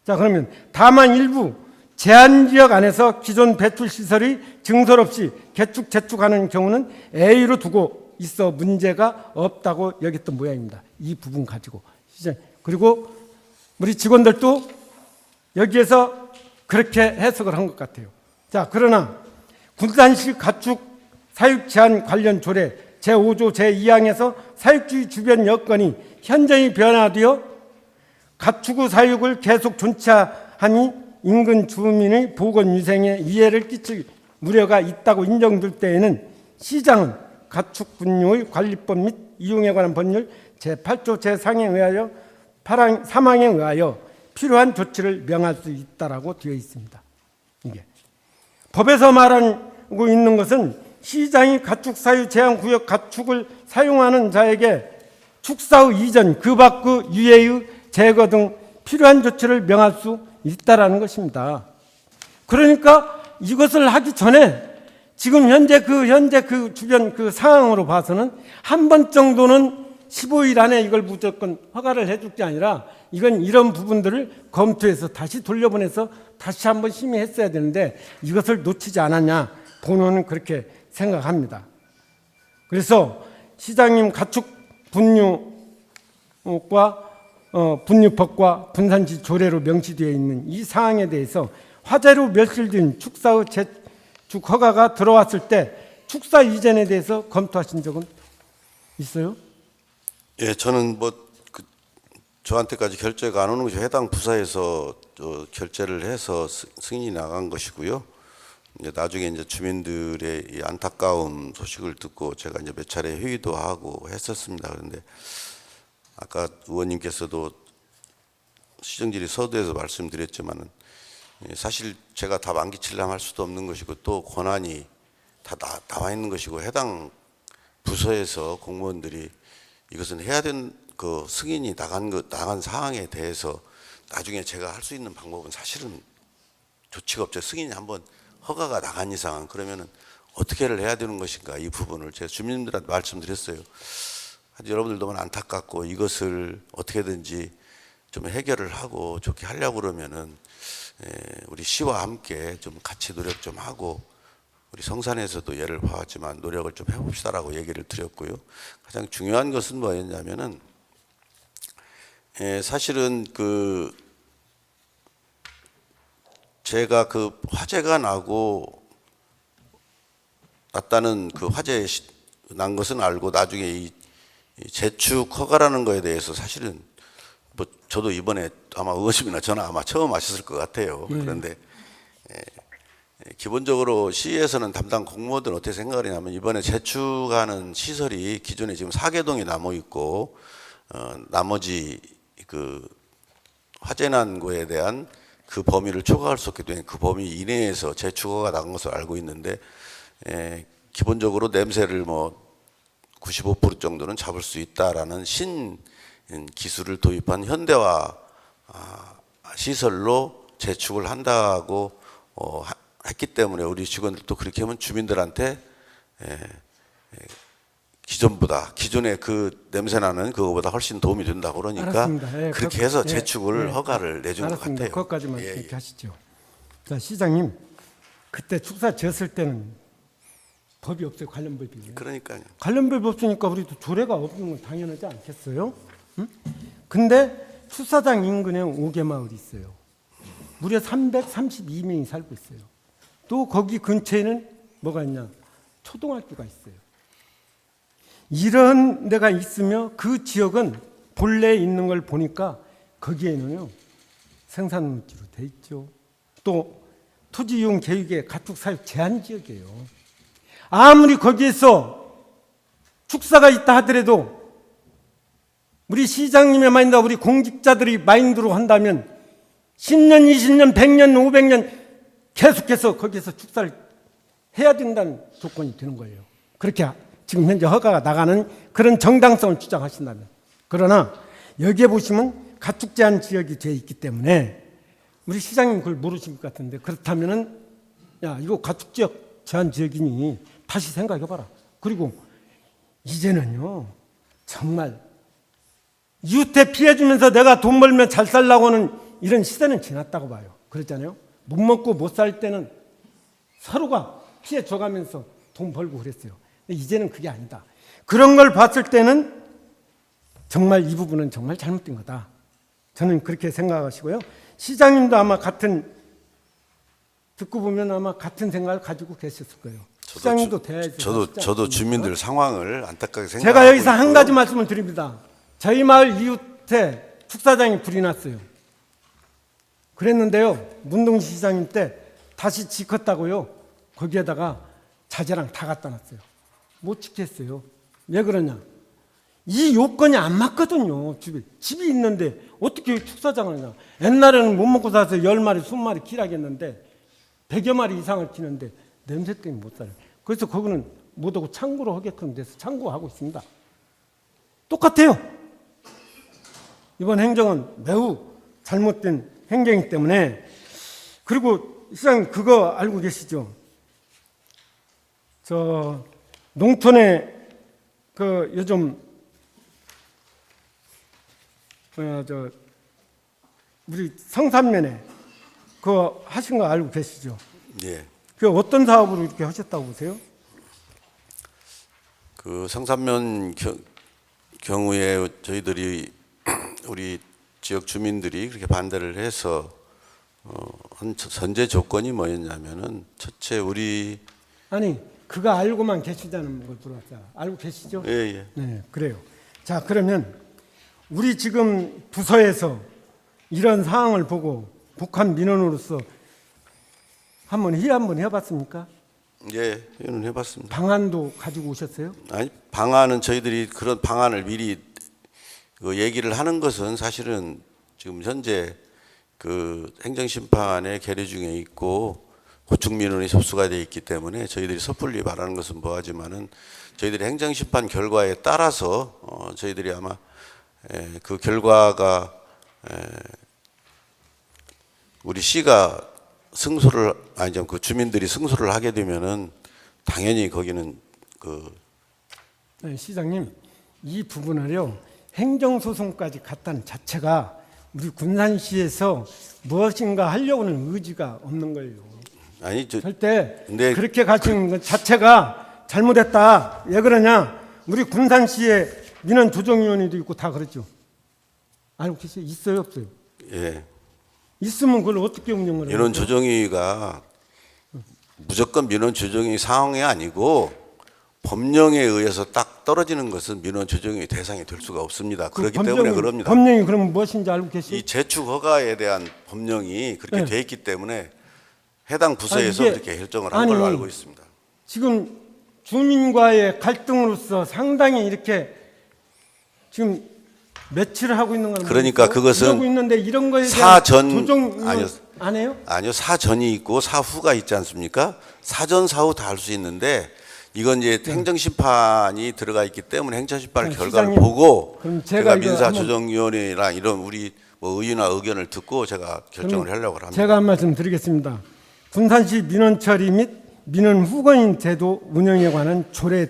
자, 그러면 다만 일부 제한지역 안에서 기존 배출 시설이 증설 없이 개축, 재축하는 경우는 A로 두고 있어 문제가 없다고 여겼던 모양입니다. 이 부분 가지고. 그리고 우리 직원들도 여기에서 그렇게 해석을 한 것 같아요. 자, 그러나 군산시 가축 사육 제한 관련 조례 제5조 제2항에서 사육지 주변 여건이 현저히 변화되어 가축의 사육을 계속 존치하니 인근 주민의 보건 위생에 위해를 끼칠 우려가 있다고 인정될 때에는 시장은 가축 분뇨의 관리법 및 이용에 관한 법률 제8조 제3항에 의하여 3항에 의하여 필요한 조치를 명할 수 있다라고 되어 있습니다. 이게 법에서 말하고 있는 것은 시장이 가축 사유 제한 구역 가축을 사용하는 자에게 축사 후 이전 그 밖의 유해의 제거 등 필요한 조치를 명할 수 있다라는 것입니다. 그러니까 이것을 하기 전에 지금 현재 그 주변 그 상황으로 봐서는 한 번 정도는 15일 안에 이걸 무조건 허가를 해줄 게 아니라 이건 이런 부분들을 검토해서 다시 돌려보내서 다시 한번 심의했어야 되는데 이것을 놓치지 않았냐 본원은 그렇게 생각합니다. 그래서 시장님 가축 분유과 분유법과 군산시 조례로 명시되어 있는 이 사항에 대해서 화재로 멸실된 축사의 재축 허가가 들어왔을 때 축사 이전에 대해서 검토하신 적은 있어요? 예, 저는 저한테까지 결재가 안 오는 것이 해당 부서에서 결재를 해서 승인이 나간 것이고요. 이제 나중에 이제 주민들의 이 안타까운 소식을 듣고 제가 이제 몇 차례 회의도 하고 했었습니다. 그런데 아까 의원님께서도 시정질의 서두에서 말씀드렸지만은 사실 제가 다 만기치려면 할 수도 없는 것이고 또 권한이 다 나와 있는 것이고 해당 부서에서 공무원들이 이것은 해야 된 그 승인이 나간 사항에 대해서 나중에 제가 할 수 있는 방법은 사실은 조치가 없죠. 승인이 한번 허가가 나간 이상은 그러면은 어떻게를 해야 되는 것인가 이 부분을 제가 주민들한테 말씀드렸어요. 여러분들 너무 안타깝고 이것을 어떻게든지 좀 해결을 하고 좋게 하려고 그러면은 우리 시와 함께 좀 같이 노력 좀 하고 우리 성산에서도 예를 봐왔지만 노력을 좀 해봅시다라고 얘기를 드렸고요. 가장 중요한 것은 뭐였냐면은 사실은 제가 화재가 났다는 화재 난 것은 알고 나중에 이 재축 허가라는 거에 대해서 사실은 저도 이번에 아마 의원님이나 저는 아마 처음 아셨을 것 같아요. 그런데 기본적으로 시에서는 담당 공무원들은 어떻게 생각을 하냐면 이번에 재축하는 시설이 기존에 지금 4개동이 남아 있고 나머지 화재 난 거에 대한 그 범위를 초과할 수 없게 된 그 범위 이내에서 재축허가 나간 것을 알고 있는데 기본적으로 냄새를 95% 정도는 잡을 수 있다라는 신 기술을 도입한 현대화 시설로 재축을 한다고 했기 때문에 우리 직원들도 그렇게 하면 주민들한테 기존의 그 냄새나는 그거보다 훨씬 도움이 된다고 그러니까 알았습니다. 예, 그렇게 해서 예, 재축을 예. 허가를 내준 것 알았습니다. 같아요. 그것까지만 예, 이렇게 예. 하시죠. 자, 시장님, 그때 축사 지었을 때는 법이 없어요. 관련 법이. 그러니까요. 관련 법이 없으니까 우리도 조례가 없는 건 당연하지 않겠어요? 응? 근데 축사장 인근에 5개 마을이 있어요. 무려 332명이 살고 있어요. 또 거기 근처에는 뭐가 있냐? 초등학교가 있어요. 이런 데가 있으며 그 지역은 본래 있는 걸 보니까 거기에는요 생산물지로 돼 있죠. 또 토지 이용 계획의 가축 사육 제한 지역이에요. 아무리 거기에서 축사가 있다 하더라도 우리 시장님의 마인드와 우리 공직자들이 마인드로 한다면 10년, 20년, 100년, 500년 계속해서 거기에서 축사를 해야 된다는 조건이 되는 거예요. 그렇게 지금 현재 허가가 나가는 그런 정당성을 주장하신다면. 그러나 여기에 보시면 가축 제한 지역이 되어 있기 때문에 우리 시장님 그걸 모르실 것 같은데 그렇다면은 야 이거 가축 지역 제한 지역이니 다시 생각해봐라. 그리고 이제는요 정말 이웃에 피해주면서 내가 돈 벌면 잘 살라고 하는 이런 시대는 지났다고 봐요. 그랬잖아요. 못 먹고 못 살 때는 서로가 피해 줘가면서 돈 벌고 그랬어요. 근데 이제는 그게 아니다. 그런 걸 봤을 때는 정말 이 부분은 정말 잘못된 거다. 저는 그렇게 생각하시고요. 시장님도 아마 듣고 보면 아마 같은 생각을 가지고 계셨을 거예요. 시장님도 대화에서 저도 주민들 상황을 안타깝게 생각하고 제가 여기서 한 있고요. 가지 말씀을 드립니다. 저희 마을 이웃에 축사장이 불이 났어요. 그랬는데요. 문동시 시장님 때 다시 지켰다고요. 거기에다가 자재랑 다 갖다 놨어요. 못 지켰어요. 왜 그러냐? 이 요건이 안 맞거든요. 집이 있는데 어떻게 축사장을 하냐? 옛날에는 못 먹고 살아서 10마리, 20마리 키라겠는데 100여 마리 이상을 키는데 냄새 때문에 못 살아요. 그래서 거기는 못하고 창고로 하게끔 돼서 창고하고 있습니다. 똑같아요. 이번 행정은 매우 잘못된 행정이기 때문에. 그리고 시장님 그거 알고 계시죠? 저 농촌에 그 요즘 우리 성산면에 그거 하신 거 알고 계시죠? 예. 그 어떤 사업으로 이렇게 하셨다고 보세요? 그 성산면 경우에 저희들이 우리 지역 주민들이 그렇게 반대를 해서 전제 조건이 뭐였냐면은 첫째 우리 아니 그거 알고만 계시다는 걸 들어왔어요. 알고 계시죠? 예. 네, 그래요. 자, 그러면 우리 지금 부서에서 이런 상황을 보고 북한 민원으로서 한번 해봤습니까? 예, 이건 해봤습니다. 방안도 가지고 오셨어요? 아니 방안은 저희들이 그런 방안을 미리 그 얘기를 하는 것은 사실은 지금 현재 그 행정심판의 계류 중에 있고 고충민원이 접수가 돼 있기 때문에 저희들이 섣불리 말하는 것은 뭐하지만은 저희들이 행정심판 결과에 따라서 저희들이 아마 그 결과가 우리 시가 승소를 아니죠 그 주민들이 승소를 하게 되면은 당연히 거기는 네, 시장님 이 부분을요 행정소송까지 갔다는 자체가 우리 군산시에서 무엇인가 하려고는 의지가 없는 거예요. 아니 절대 근데 그렇게 가시는 것 자체가 잘못했다. 왜 그러냐? 우리 군산시에 민원 조정위원회도 있고 다 그렇죠. 알고 계세요? 있어요, 없어요? 예. 있으면 그걸 어떻게 운영을 해요? 민원 조정위가 무조건 민원 조정위 상황이 아니고 법령에 의해서 딱 떨어지는 것은 민원 조정위 대상이 될 수가 없습니다. 그렇기 때문에 그럽니다. 법령이 그럼 무엇인지 알고 계세요? 이 재축 허가에 대한 법령이 그렇게 네. 돼 있기 때문에 해당 부서에서 이게- 그렇게 결정을 한 걸로 알고 있습니다. 지금 주민과의 갈등으로서 상당히 이렇게 지금 매치를 하고 있는 건 그러니까 그것은 이러고 있는데 이런 거에 대한 사전- 조정 아니요. 안 해요? 아니요, 사전이 있고 사후가 있지 않습니까? 사전 사후 다 할 수 있는데 이건 이제 행정심판이 들어가 있기 때문에 행정심판 자, 결과를 시장님, 보고 그럼 제가 제가 이거 민사조정위원회랑 이런 우리 뭐 의의나 의견을 듣고 제가 결정을 하려고 합니다. 제가 한 말씀 드리겠습니다. 군산시 민원처리 및 민원 후원인 제도 운영에 관한 조례에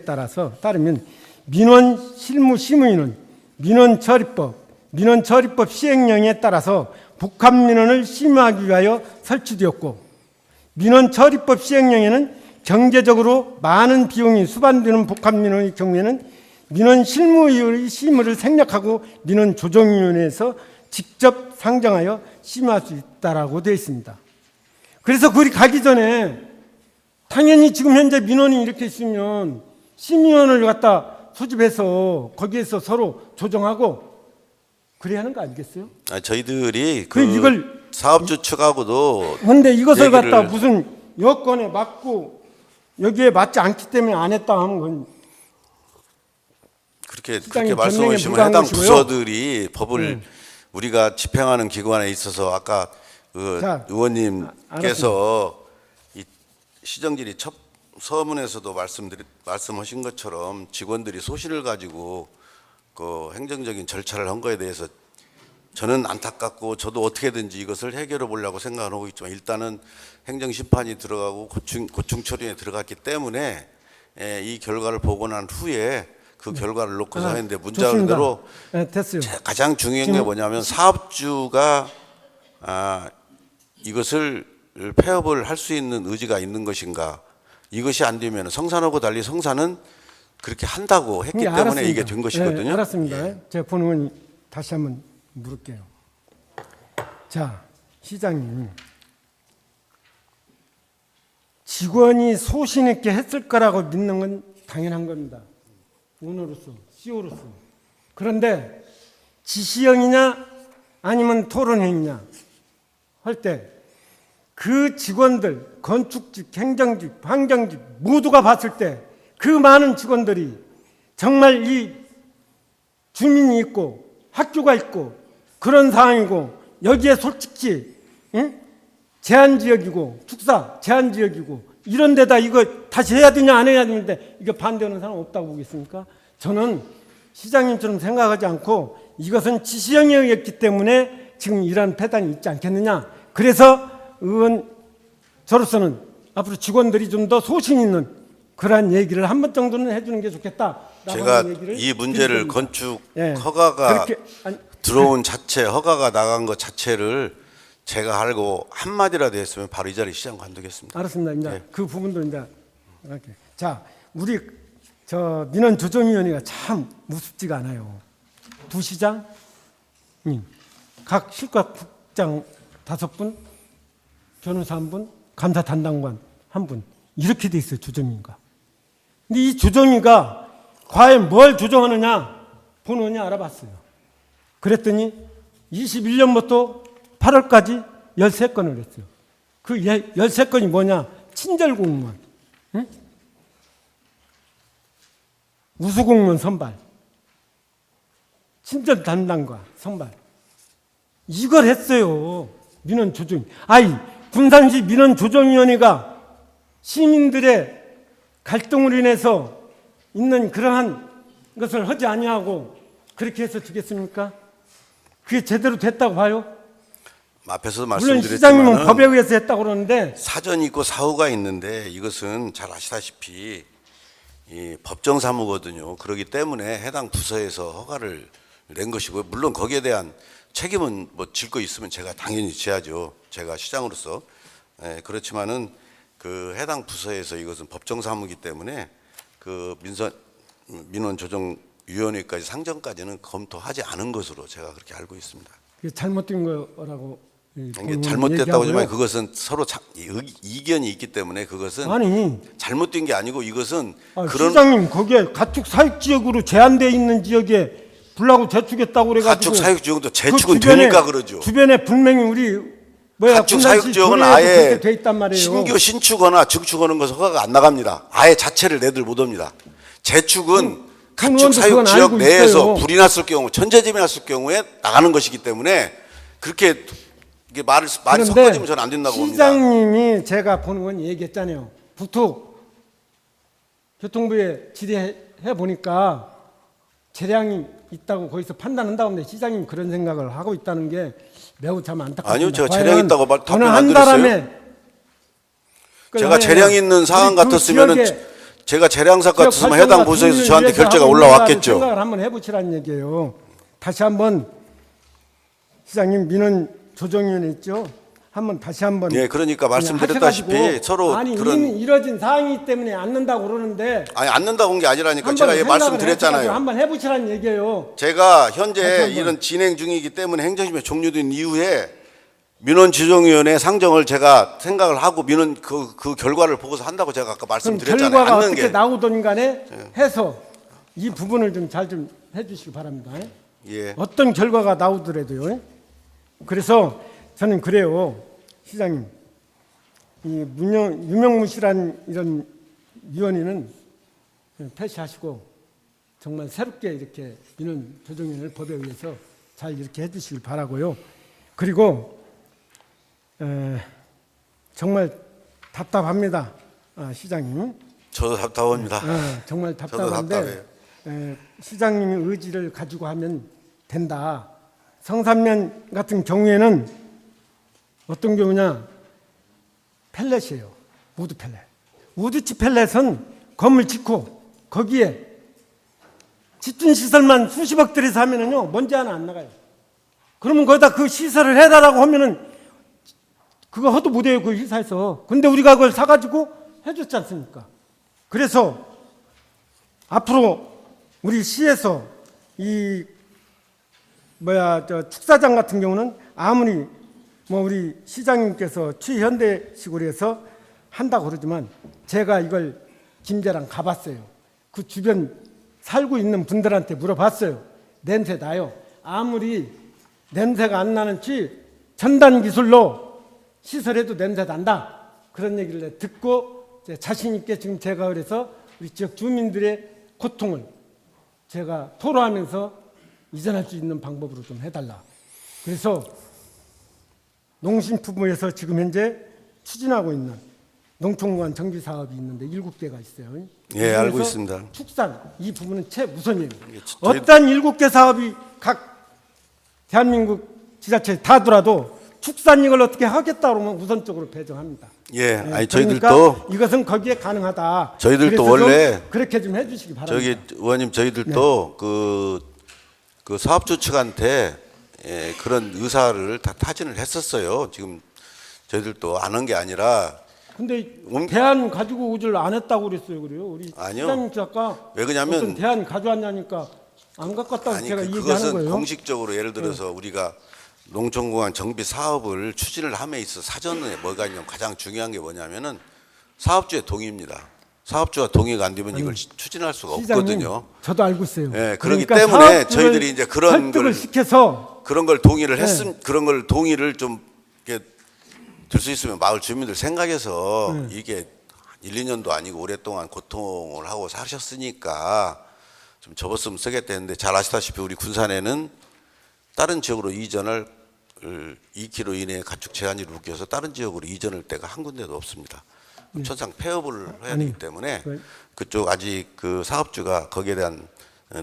따르면 민원 실무 심의는 민원처리법 시행령에 따라서 북한 민원을 심의하기 위하여 설치되었고, 민원처리법 시행령에는 경제적으로 많은 비용이 수반되는 북한 민원의 경우에는 민원 실무의 심의를 생략하고 민원조정위원회에서 직접 상정하여 심의할 수 있다라고 되어 있습니다. 그래서 그리 가기 전에 당연히 지금 현재 민원이 이렇게 있으면 심의원을 갖다 소집해서 거기에서 서로 조정하고 그래야 하는 거 아니겠어요? 저희들이 이걸 사업주 측하고도 근데 이것을 얘기를 갖다 무슨 여건에 맞고 여기에 맞지 않기 때문에 안 했다 하면 그건 그렇게 시장님 말씀하시면 변명에 해당 불과한 부서들이 법을 우리가 집행하는 기관에 있어서 아까 그 자, 의원님께서 이 시정질의 첫 서문에서도 말씀하신 것처럼 직원들이 소신을 가지고 그 행정적인 절차를 한 거에 대해서 저는 안타깝고 저도 어떻게든지 이것을 해결해 보려고 생각하고 있지만 일단은 행정심판이 들어가고 고충 처리에 들어갔기 때문에 이 결과를 보고 난 후에 그 결과를 놓고서 했는데 문자대로 네, 됐어요. 가장 중요한 게 뭐냐면 사업주가 이것을 폐업을 할 수 있는 의지가 있는 것인가. 이것이 안 되면 성산하고 달리 성산은 그렇게 한다고 했기 때문에 알았습니다. 이게 된 것이거든요. 네, 알았습니다. 예. 제가 보는 건 다시 한번 물을게요. 자, 시장님, 직원이 소신 있게 했을 거라고 믿는 건 당연한 겁니다. 오너로서, CEO로서. 그런데 지시형이냐 아니면 토론회의냐 할 때 그 직원들, 건축직, 행정직, 환경직 모두가 봤을 때 그 많은 직원들이 정말 이 주민이 있고 학교가 있고 그런 상황이고 여기에 솔직히 제한지역이고 축사 제한지역이고 이런 데다 이거 다시 해야 되냐 안 해야 되는데 이거 반대하는 사람 없다고 보겠습니까? 저는 시장님처럼 생각하지 않고 이것은 지시형에 의했기 때문에 지금 이러한 패단이 있지 않겠느냐. 그래서 의원 저로서는 앞으로 직원들이 좀 더 소신 있는 그러한 얘기를 한 번 정도는 해주는 게 좋겠다. 제가 이 문제를 건축 예, 허가가 그렇게, 들어온 자체, 허가가 나간 것 자체를 제가 알고 한마디라도 했으면 바로 이 자리 시장 관두겠습니다. 알았습니다. 이제 네. 그 부분도 이제 이렇게. 자, 우리 저 민원조정위원회가 참 무섭지가 않아요. 두 시장님, 각 실과국장 5분, 변호사 1분, 감사 담당관 1분 이렇게 돼 있어요. 조정위가. 근데 이 조정위가 과연 뭘 조정하느냐 본원이 알아봤어요. 그랬더니 21년부터 8월까지 13건을 했어요. 그 13건이 뭐냐? 친절공무원, 응? 우수공무원 선발, 친절 담당과 선발. 이걸 했어요. 민원조정. 군산시 민원조정위원회가 시민들의 갈등으로 인해서 있는 그러한 것을 하지 아니하고 그렇게 해서 주겠습니까? 그게 제대로 됐다고 봐요? 앞에서도 물론 시장님은 말씀드렸지만 법에 의해서 했다고 그러는데 사전이 있고 사후가 있는데 이것은 잘 아시다시피 이 법정 사무거든요. 그렇기 때문에 해당 부서에서 허가를 낸 것이고요. 물론 거기에 대한 책임은 뭐 질 거 있으면 제가 당연히 져야죠. 제가 시장으로서. 그렇지만은 그 해당 부서에서 이것은 법정 사무이기 때문에 그 민원조정위원회까지 상정까지는 검토하지 않은 것으로 제가 그렇게 알고 있습니다. 그게 잘못된 거라고 이게 잘못됐다고 하지만 그것은 서로 이견이 있기 때문에 그것은 아니 잘못된 게 아니고 이것은 그런 시장님 거기에 가축 사육 지역으로 제한되어 있는 지역에 불나고 재축했다고 그래가지고 가축 사육 지역도 재축은 그 주변에, 되니까 그러죠. 주변에 분명히 우리 가축 사육 지역은 아예 그렇게 돼 있단 말이에요. 신규 신축하나 증축하는 것은 허가가 안 나갑니다. 아예 자체를 내들 못 옵니다. 재축은 가축 사육 지역 내에서 있어요. 불이 났을 경우, 천재지변이 났을 경우에 나가는 것이기 때문에 그렇게 이게 말이 섞어지면 저는 안 된다고 봅니다. 시장님이 제가 보는 건 얘기했잖아요. 북토 교통부에 질의해 보니까 재량이 있다고 거기서 판단한다고 하는데 시장님 그런 생각을 하고 있다는 게 매우 참 안타깝습니다. 아니요, 제가 재량 있다고 답변 어느 안 한 드렸어요. 달에 제가 재량 있는 상황 우리 그 같았으면은 지역에 제가 재량사 지역 같았으면 해당 활동가 부서에서 주민을 저한테 위해서 결제가 하고 올라왔겠죠. 있는가를 생각을 한번 해보시라는 얘기예요. 다시 한번 시장님 민원 조정위원회 있죠. 한번 다시 한번 예, 그러니까 말씀드렸다시피 하셔가지고, 서로 아니 그런 이미 이뤄진 사항이기 때문에 않는다고 그러는데 아니 않는다고 한 게 아니라니까 한번 제가 예, 생각을 말씀드렸잖아요. 해가지고 한번 해보시라는 얘기예요. 제가 다시 현재 한번. 이런 진행 중이기 때문에 행정심의 종료된 이후에 민원조정위원회 상정을 제가 생각을 하고 민원 그 결과를 보고서 한다고 제가 아까 그럼 말씀드렸잖아요. 결과가 않는 어떻게 게 나오든 간에 해서 이 부분을 좀 잘 좀 해주시기 바랍니다. 예. 어떤 결과가 나오더라도요. 그래서 저는 그래요, 시장님. 이 유명무실한 이런 위원회는 폐지하시고 정말 새롭게 이렇게 민원 조정위원회를 법에 의해서 잘 이렇게 해주시길 바라고요. 그리고 정말 답답합니다, 시장님. 저도 답답합니다. 정말 저도 답답한데 답답해요. 시장님의 의지를 가지고 하면 된다. 성산면 같은 경우에는 어떤 경우냐, 펠렛이에요. 우드 펠렛. 우드치 펠렛은 건물 짓고 거기에 집중 시설만 수십억 들여서 하면은요 먼지 하나 안 나가요. 그러면 거기다 그 시설을 해달라고 하면은 그거 허도 못해요, 그 회사에서. 근데 우리가 그걸 사가지고 해줬지 않습니까? 그래서 앞으로 우리 시에서 이 축사장 같은 경우는 아무리 우리 시장님께서 최현대식으로 해서 한다고 그러지만 제가 이걸 김제랑 가봤어요. 그 주변 살고 있는 분들한테 물어봤어요. 냄새 나요. 아무리 냄새가 안 나는 첨단 기술로 시설해도 냄새 난다. 그런 얘기를 듣고 자신 있게 지금 제가 그래서 우리 지역 주민들의 고통을 제가 토로하면서 이전할 수 있는 방법으로 좀 해달라. 그래서 농심부에서 지금 현재 추진하고 있는 농촌공간 정비 사업이 있는데 7개가 있어요. 예, 알고 있습니다. 축산 이 부분은 최우선이에요. 저희- 어떤 7개 사업이 각 대한민국 지자체에 다 하더라도 축산 이걸 어떻게 하겠다 그러면 우선적으로 배정합니다. 예, 아니 그러니까 저희들도 이것은 거기에 가능하다. 저희들도 그래서 원래 좀 그렇게 좀 해주시기 바랍니다. 저기 의원님 저희들도 네. 그 사업주 측한테 그런 의사를 다 타진을 했었어요. 지금 저희들도 안 한 게 아니라 근데 음? 대안 가지고 오질 안 했다고 그랬어요, 그래요? 우리 아니요. 시장님 아까 왜 그러냐면- 어떤 대안 가져왔냐니까 안 갖고 왔다고 아니 제가 이 얘기하는 그것은 거예요. 네. 공식적으로 예를 들어서 우리가 농촌공항 정비 사업을 추진을 함에 있어 사전에 뭐가 있냐면 가장 중요한 게 뭐냐면은 사업주의 동의입니다. 사업주가 동의가 안 되면 이걸 추진할 수가 시장님, 없거든요. 저도 알고 있어요. 예, 그렇기 그러니까 때문에 사업주를 저희들이 이제 그런 설득을 걸- 시켜서 그런 걸 동의를 네. 했음 그런 걸 동의를 좀 이렇게 들 수 있으면 마을 주민들 생각해서 네. 이게 1, 2년도 아니고 오랫동안 고통을 하고 사셨으니까 좀 접었으면 쓰겠다 했는데 잘 아시다시피 우리 군산에는 다른 지역으로 이전을 2km 이내에 가축 제한이 묶여서 다른 지역으로 이전할 데가 한 군데도 없습니다. 천상 폐업을 해야 아니, 되기 때문에 그- 그쪽 아직 그 사업주가 거기에 대한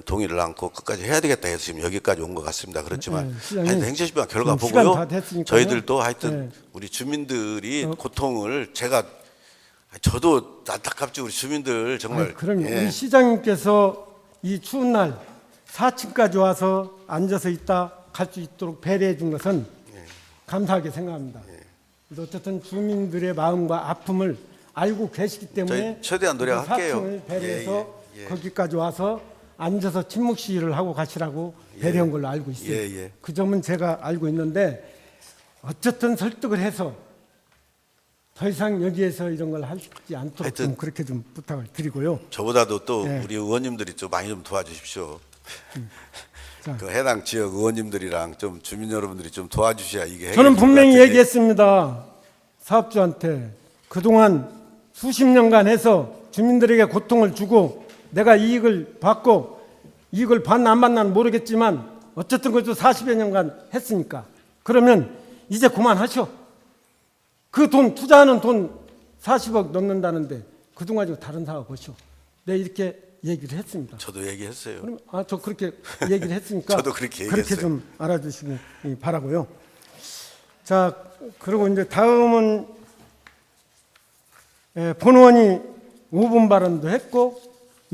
동의를 않고 끝까지 해야 되겠다 해서 지금 여기까지 온 것 같습니다. 그렇지만 네, 시장님, 하여튼 행정심의관 결과 지금 시간 보고요. 다 됐으니까요. 저희들도 하여튼 네. 우리 주민들이 고통을 제가 저도 안타깝죠. 우리 주민들 정말. 아니, 그럼 예. 우리 시장님께서 이 추운 날 4층까지 와서 앉아서 있다 갈 수 있도록 배려해 준 것은 감사하게 생각합니다. 어쨌든 주민들의 마음과 아픔을 알고 계시기 때문에 저희 최대한 노력할게요. 4층을 배려해서 예. 거기까지 와서 앉아서 침묵 시위를 하고 가시라고 배려한 걸로 알고 있어요. 예. 그 점은 제가 알고 있는데 어쨌든 설득을 해서 더 이상 여기에서 이런 걸 하지 않도록 하여튼 좀 그렇게 좀 부탁을 드리고요. 저보다도 또 예. 우리 의원님들이 좀 많이 좀 도와주십시오. 자. 그 해당 지역 의원님들이랑 좀 주민 여러분들이 좀 도와주셔야 이게 해결될 저는 것 분명히 같은데. 얘기했습니다. 사업주한테 그동안 수십 년간 해서 주민들에게 고통을 주고 내가 이익을 받고 이익을 받나 안 받나는 모르겠지만 어쨌든 그것도 40여 년간 했으니까 그러면 이제 그만하셔. 그 돈 투자하는 돈 40억 넘는다는데 그동안 가지고 다른 사업 보시오. 네, 이렇게 얘기를 했습니다. 저도 얘기했어요. 그럼 저 그렇게 얘기를 했으니까 저도 그렇게 그렇게 얘기했어요. 좀 알아주시기 바라고요. 자, 그리고 이제 다음은 본원이 5분 발언도 했고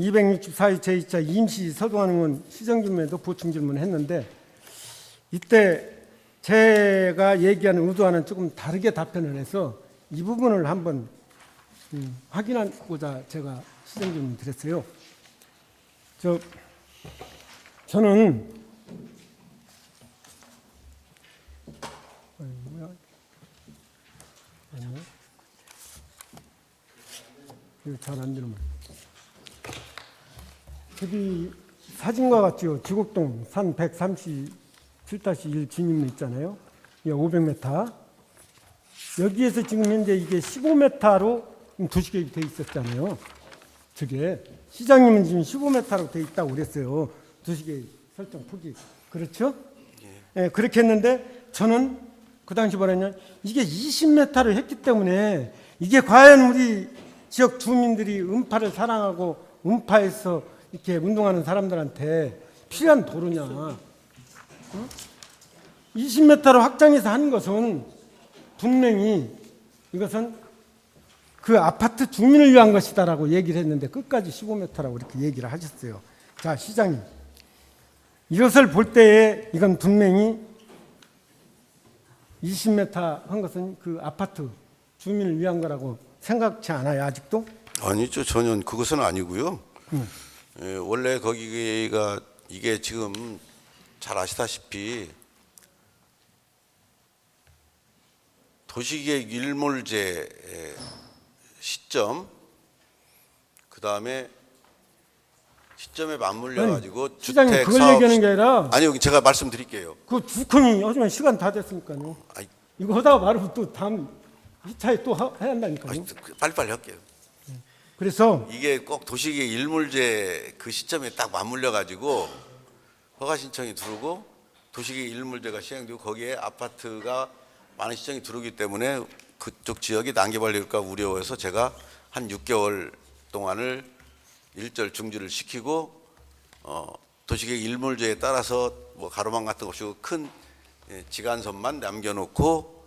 264위 제2차 임시 서동환 의원 시정질문에도 보충 질문했는데 이때 제가 얘기하는 의도와는 조금 다르게 답변을 해서 이 부분을 한번 확인하고자 제가 시정질문 드렸어요. 저는 잘 안 되는 말. 저기 사진과 같이요. 지곡동 산 137-1 진입로 있잖아요. 이게 500m. 여기에서 지금 현재 이게 15m로 도시계획이 돼 있었잖아요. 저게 시장님은 지금 15m로 돼 있다고 그랬어요. 도시계획 설정 폭이. 그렇죠? 예, 그렇게 했는데 저는 그 당시 뭐랬냐, 이게 20m를 했기 때문에 이게 과연 우리 지역 주민들이 음파를 사랑하고 음파에서 이렇게 운동하는 사람들한테 필요한 도로냐. 응? 20m로 확장해서 하는 것은 분명히 이것은 그 아파트 주민을 위한 것이다라고 얘기를 했는데 끝까지 15m라고 이렇게 얘기를 하셨어요. 자, 시장님. 이것을 볼 때에 이건 분명히 20m 한 것은 그 아파트 주민을 위한 거라고 생각지 않아요, 아직도? 아니죠, 전혀 그것은 아니고요. 예, 원래 거기가 이게 지금 잘 아시다시피 도시계획 일몰제 시점, 그 다음에 시점에 맞물려 가지고 시장님 주택 그걸 사업 얘기하는 게 아니라 아니요, 제가 말씀드릴게요. 그 주권이 하지만 시간 다 됐으니까요. 아이, 이거 하다가 말하면 또 다음 회차에 또 해야 한다니까요. 빨리빨리 할게요. 그래서 이게 꼭 도시계획 일몰제 그 시점에 딱 맞물려 가지고 허가 신청이 들어오고 도시계획 일몰제가 시행되고 거기에 아파트가 많은 신청이 들어오기 때문에 그쪽 지역이 난개발될까 우려해서 제가 한 6개월 동안을 일절 중지를 시키고 도시계획 일몰제에 따라서 뭐 가로막 같은 거 없이 큰 지간선만 남겨놓고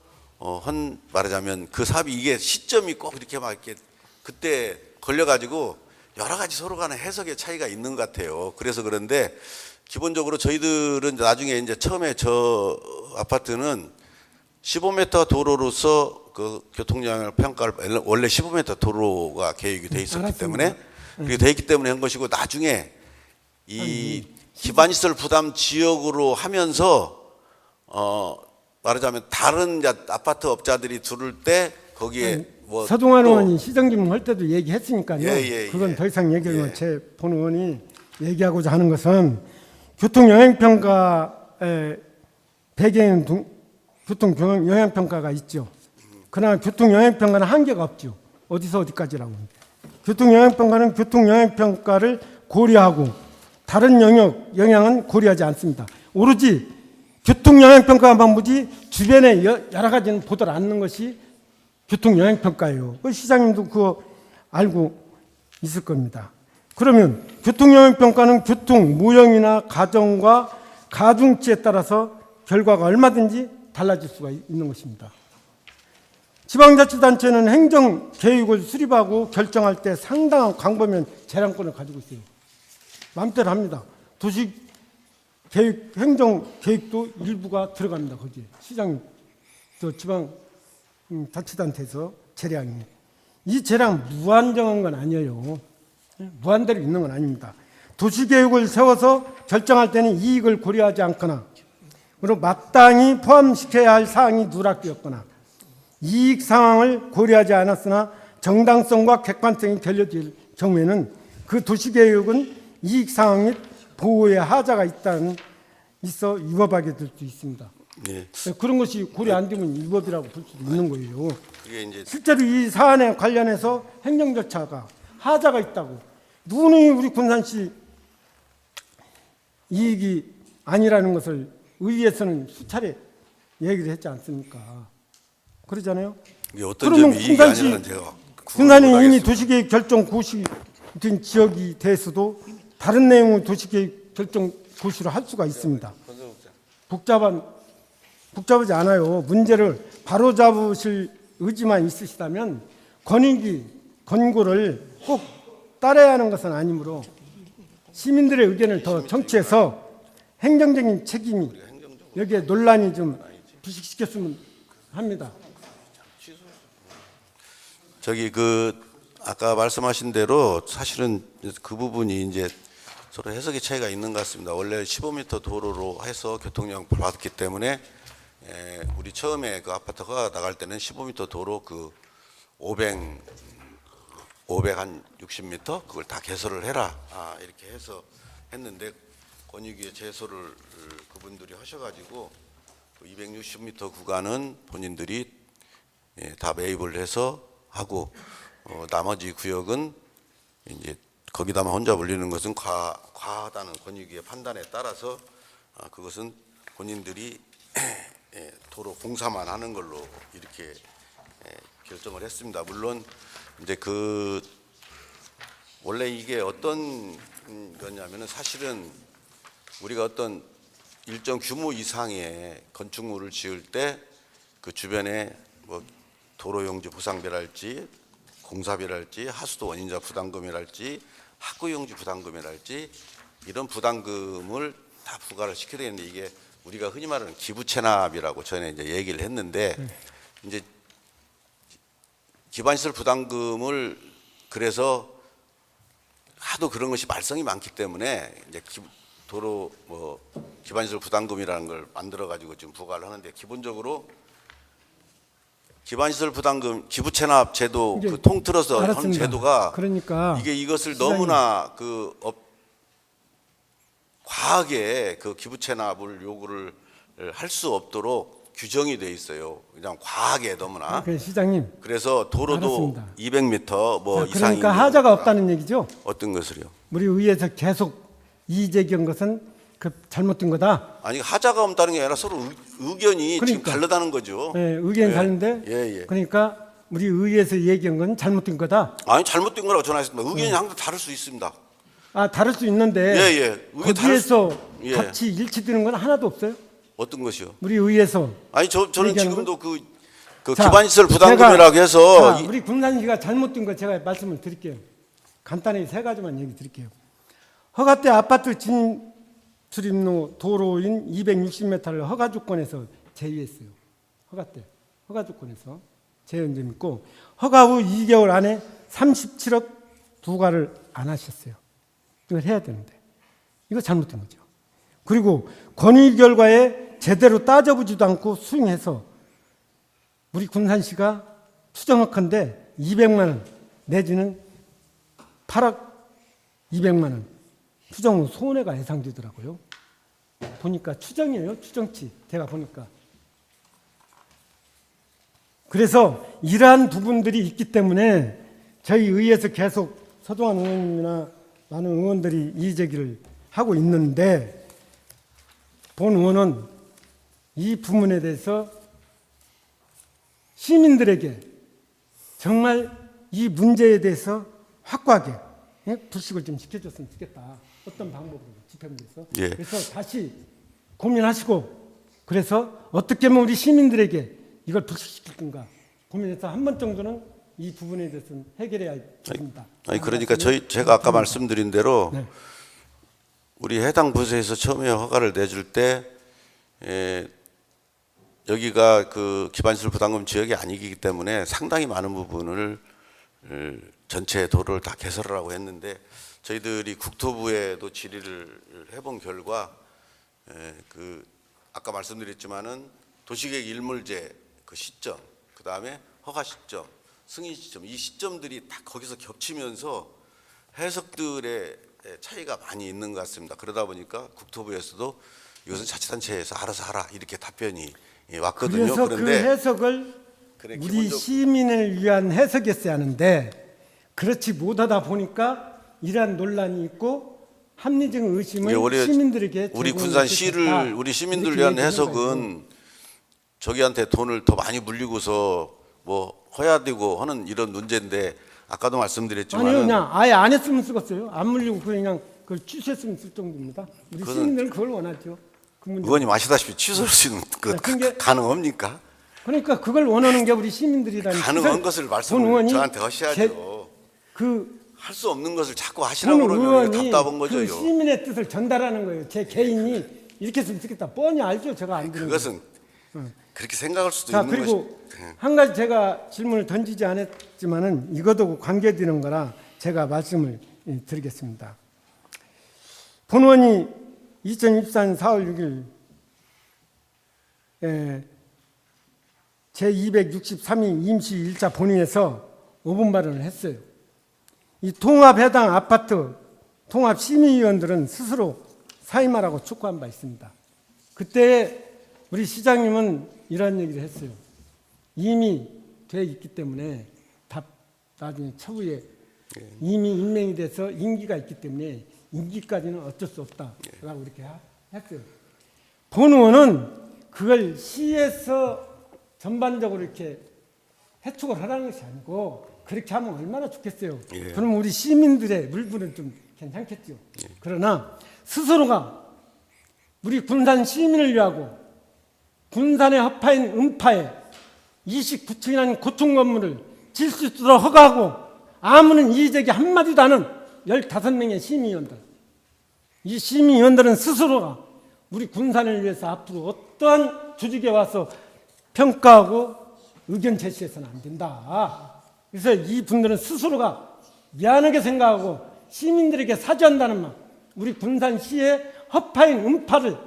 말하자면 그 사업이 이게 시점이 꼭 이렇게 막 이렇게 그때 걸려가지고 여러 가지 서로 간의 해석의 차이가 있는 것 같아요. 그래서 그런데 기본적으로 저희들은 나중에 이제 처음에 저 아파트는 15m 도로로서 그 교통영향 평가를 원래 15m 도로가 계획이 돼 있었기 알았습니다. 때문에 그게 돼 있기 때문에 한 것이고 나중에 이 기반시설 부담 지역으로 하면서 말하자면 다른 아파트 업자들이 들을 때 거기에 뭐 서동환 또 의원이 시정질문 할 때도 얘기했으니까요. 예. 그건 더 이상 얘기하면 제 본 의원이 얘기하고자 하는 것은 교통영향평가의 배경에는 교통영향평가가 있죠. 그러나 교통영향평가는 한계가 없죠. 어디서 어디까지라고. 교통영향평가는 교통영향평가를 고려하고 다른 영향은 고려하지 않습니다. 오로지 교통영향평가만 보지 주변에 여러 가지는 보들 않는 것이 교통영향평가예요. 시장님도 그거 알고 있을 겁니다. 그러면 교통영향평가는 교통 무형이나 가정과 가중치에 따라서 결과가 얼마든지 달라질 수가 있는 것입니다. 지방자치단체는 행정계획을 수립하고 결정할 때 상당한 광범위한 재량권을 가지고 있어요. 마음대로 합니다. 도시계획, 행정계획도 일부가 들어갑니다. 거기에 시장, 지방자치단체에서 재량이. 이 재량 무한정한 건 아니에요. 무한대로 있는 건 아닙니다. 도시계획을 세워서 결정할 때는 이익을 고려하지 않거나 그리고 마땅히 포함시켜야 할 사항이 누락되었거나 이익 상황을 고려하지 않았으나 정당성과 객관성이 결여질 경우에는 그 도시계획은 이익 상황 및 보호에 하자가 있어 위법하게 될 수 있습니다. 예. 그런 것이 고려 안 되면 위법이라고 볼 수도 있는 거예요. 그게 이제 실제로 이 사안에 관련해서 행정 절차가 하자가 있다고 누누이 우리 군산시 이익이 아니라는 것을 의회에서는 수차례 얘기를 했지 않습니까? 그러잖아요. 이게 어떤 그러면 점이 이익이 아니라는 제가 군산이 이미 구분을 하겠습니다. 도시계획 결정 고시 된 지역이 대해서도 다른 내용의 도시계획 결정 고시를 할 수가 있습니다. 복잡하지 않아요. 문제를 바로잡으실 의지만 있으시다면 권익위 권고를 꼭 따라야 하는 것은 아니므로 시민들의 의견을 더 정치해서 행정적인 책임이 여기에 논란이 좀 부식시켰으면 합니다. 저기 아까 말씀하신 대로 사실은 그 부분이 이제 서로 해석의 차이가 있는 것 같습니다. 원래 15m 도로로 해서 교통령 받았기 때문에 우리 처음에 그 아파트가 나갈 때는 15m 도로 560m 그걸 다 개설을 해라 이렇게 해서 했는데 권익위에 제소를 그분들이 하셔가지고 260m 구간은 본인들이 다 매입을 해서 하고 나머지 구역은 이제 거기다만 혼자 올리는 것은 과하다는 권익위의 판단에 따라서 그것은 본인들이 도로 공사만 하는 걸로 이렇게 결정을 했습니다. 물론 이제 원래 이게 어떤 거냐면은 사실은 우리가 어떤 일정 규모 이상의 건축물을 지을 때 그 주변에 뭐 도로용지 보상비랄지 공사비랄지 하수도 원인자 부담금이랄지 학구용지 부담금이랄지 이런 부담금을 다 부과를 시켜야 되는데 이게 우리가 흔히 말하는 기부채납이라고 전에 이제 얘기를 했는데 이제 기반시설 부담금을 그래서 하도 그런 것이 말썽이 많기 때문에 이제 도로 뭐 기반시설 부담금이라는 걸 만들어 가지고 지금 부과를 하는데 기본적으로 기반시설 부담금 기부채납 제도 통틀어서 한 제도가 그러니까 이게 이것을 너무나 과하게 기부채납을 요구를 할 수 없도록 규정이 돼 있어요. 그냥 과하게 너무나. 시장님. 그래서 도로도 알았습니다. 200m 뭐 그러니까 이상이 하자가 없다는 얘기죠. 어떤 것을요? 우리 의회에서 계속 이의제기한 것은 잘못된 거다. 아니 하자가 없다는 게 아니라 서로 의견이 지금 그러니까. 다르다는 거죠. 네, 의견이 다른데. 예. 그러니까 우리 의회에서 얘기한 건 잘못된 거다. 아니 잘못된 거라고 전화했습니다. 의견이 항상 다를 수 있습니다. 다를 수 있는데. 예. 거기에서 예. 같이 일치되는 건 하나도 없어요. 어떤 것이요? 우리 의회에서. 아니 저는 얘기하는 지금도 자, 기반시설 부담금이라고 해서 우리 군산시가 잘못된 거 제가 말씀을 드릴게요. 간단히 3가지만 얘기 드릴게요. 허가대 아파트 진출입로 도로인 260m를 허가조건에서 제외했어요. 허가조건에서 제외한 점이 있고 허가 후 2개월 안에 37억 부과를 안 하셨어요. 이걸 해야 되는데 이거 잘못된 거죠. 그리고 권위 결과에 제대로 따져보지도 않고 수용해서 우리 군산시가 추정컨대 200만 원 내지는 8억 200만 원 추정 후 손해가 예상되더라고요. 보니까 추정이에요. 추정치. 제가 보니까. 그래서 이러한 부분들이 있기 때문에 저희 의회에서 계속 서동환 의원님이나 많은 의원들이 이의 제기를 하고 있는데 본 의원은 이 부분에 대해서 시민들에게 정말 이 문제에 대해서 확고하게 불식을 좀 시켜줬으면 좋겠다. 어떤 방법으로 집행돼서. 예. 그래서 다시 고민하시고 그래서 어떻게 하면 우리 시민들에게 이걸 불식시킬 건가 고민해서 한 번 정도는 이 부분에 대해서는 해결해야 됩니다. 아니 그러니까 제가 아까 말씀드린 대로 네. 우리 해당 부서에서 처음에 허가를 내줄 때 여기가 기반시설 부담금 지역이 아니기 때문에 상당히 많은 부분을 전체 도로를 다 개설하라고 했는데 저희들이 국토부에도 질의를 해본 결과 아까 말씀드렸지만은 도시계획 일몰제 시점, 그 다음에 허가 시점, 승인 시점 이 시점들이 다 거기서 겹치면서 해석들의 차이가 많이 있는 것 같습니다. 그러다 보니까 국토부에서도 이것은 자치단체에서 알아서 하라 이렇게 답변이 왔거든요. 그래서 그런데 그 해석을 우리 시민을 위한 해석이었어야 하는데 그렇지 못하다 보니까 이러한 논란이 있고 합리적 의심을 시민들에게 우리 군산시를 우리 시민들 위한 해석은 저기한테 돈을 더 많이 물리고서 뭐 허야되고 하는 이런 문제인데 아까도 말씀드렸지만 아니요, 그냥 아예 안 했으면 쓰겠어요. 안 물리고 그냥 그걸 취소했으면 쓸 정도입니다. 우리 그건- 시민들은 그걸 원하죠. 그 문제. 의원님 아시다시피 취소할 수 있는 그 그게- 가능합니까? 그러니까 그걸 원하는 게 우리 시민들이라는 가능한 뜻을 것을 본 말씀을 의원이 저한테 하셔야죠. 그 할 수 없는 것을 자꾸 본 하시라고 그러면 의원이 답답한 거죠. 그 시민의 뜻을 전달하는 거예요. 제 개인이 이렇게 했으면 좋겠다. 뻔히 알죠. 제가 안 드는 거. 그것은 그렇게 생각할 수도 자, 있는 그리고 것이. 예. 한 가지 제가 질문을 던지지 않았지만은 이것도 관계되는 거라 제가 말씀을 드리겠습니다. 본 의원이 2024년 4월 6일 제263위 임시 1차 본회의에서 5분 발언을 했어요. 이 통합해당 아파트 통합 심의위원들은 스스로 사임하라고 촉구한 바 있습니다. 그때 우리 시장님은 이런 얘기를 했어요. 이미 돼 있기 때문에 나중에 처우에 이미 임명이 돼서 임기가 있기 때문에 임기까지는 어쩔 수 없다라고 이렇게 했어요. 본 의원은 그걸 시에서 전반적으로 이렇게 해촉을 하라는 것이 아니고 그렇게 하면 얼마나 좋겠어요. 예. 그럼 우리 시민들의 물불은 좀 괜찮겠죠. 그러나 스스로가 우리 군산 시민을 위하고 군산의 허파인 음파에 29층이라는 고층 건물을 질 수 있도록 허가하고 아무런 이의제기 한마디도 안 하는 15명의 시민위원들. 이 시민위원들은 스스로가 우리 군산을 위해서 앞으로 어떠한 조직에 와서 평가하고 의견 제시해서는 안 된다. 그래서 이 분들은 스스로가 미안하게 생각하고 시민들에게 사죄한다는 말, 우리 군산시의 허파인 음파를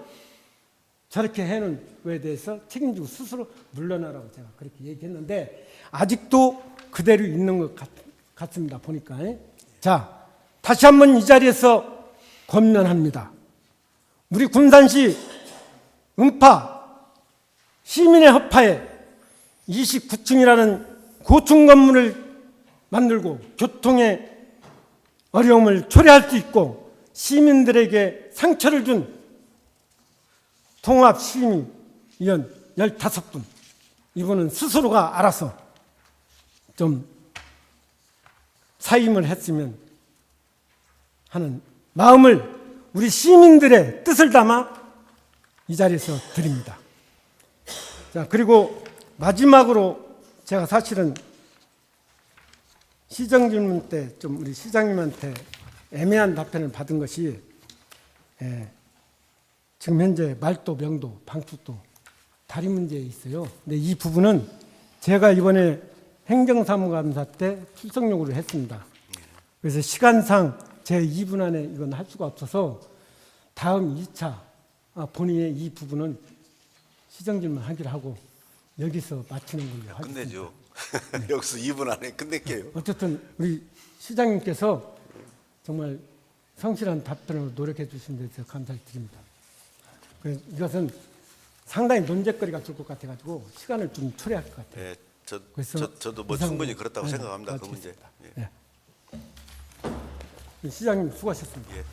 저렇게 해놓은 거에 대해서 책임지고 스스로 물러나라고 제가 그렇게 얘기했는데 아직도 그대로 있는 것 같습니다. 보니까. 자, 다시 한번 이 자리에서 권면합니다. 우리 군산시 음파 시민의 허파에 29층이라는 고층 건물을 만들고 교통의 어려움을 초래할 수 있고 시민들에게 상처를 준 통합시민위원 15분 이분은 스스로가 알아서 좀 사임을 했으면 하는 마음을 우리 시민들의 뜻을 담아 이 자리에서 드립니다. 자, 그리고 마지막으로 제가 사실은 시정질문 때 좀 우리 시장님한테 애매한 답변을 받은 것이 지금 현재 말도, 명도, 방축도 다리 문제에 있어요. 근데 이 부분은 제가 이번에 행정사무감사 때 출석 요구를 했습니다. 그래서 시간상 제 2분 안에 이건 할 수가 없어서 다음 2차 본회의에 이 부분은 시정질문 하기로 하고 여기서 마치는 걸로 하겠습니다. 끝내죠. 여기서 2분 안에 끝낼게요. 어쨌든 우리 시장님께서 정말 성실한 답변으로 노력해 주신 데 대해서 감사드립니다. 이것은 상당히 논쟁거리가 될 것 같아가지고 시간을 좀 초래할 것 같아요. 네, 그래서 저도 뭐 이상- 충분히 그렇다고 네, 생각합니다. 그 문제. 마치겠습니다. 네. 시장님 수고하셨습니다. 예.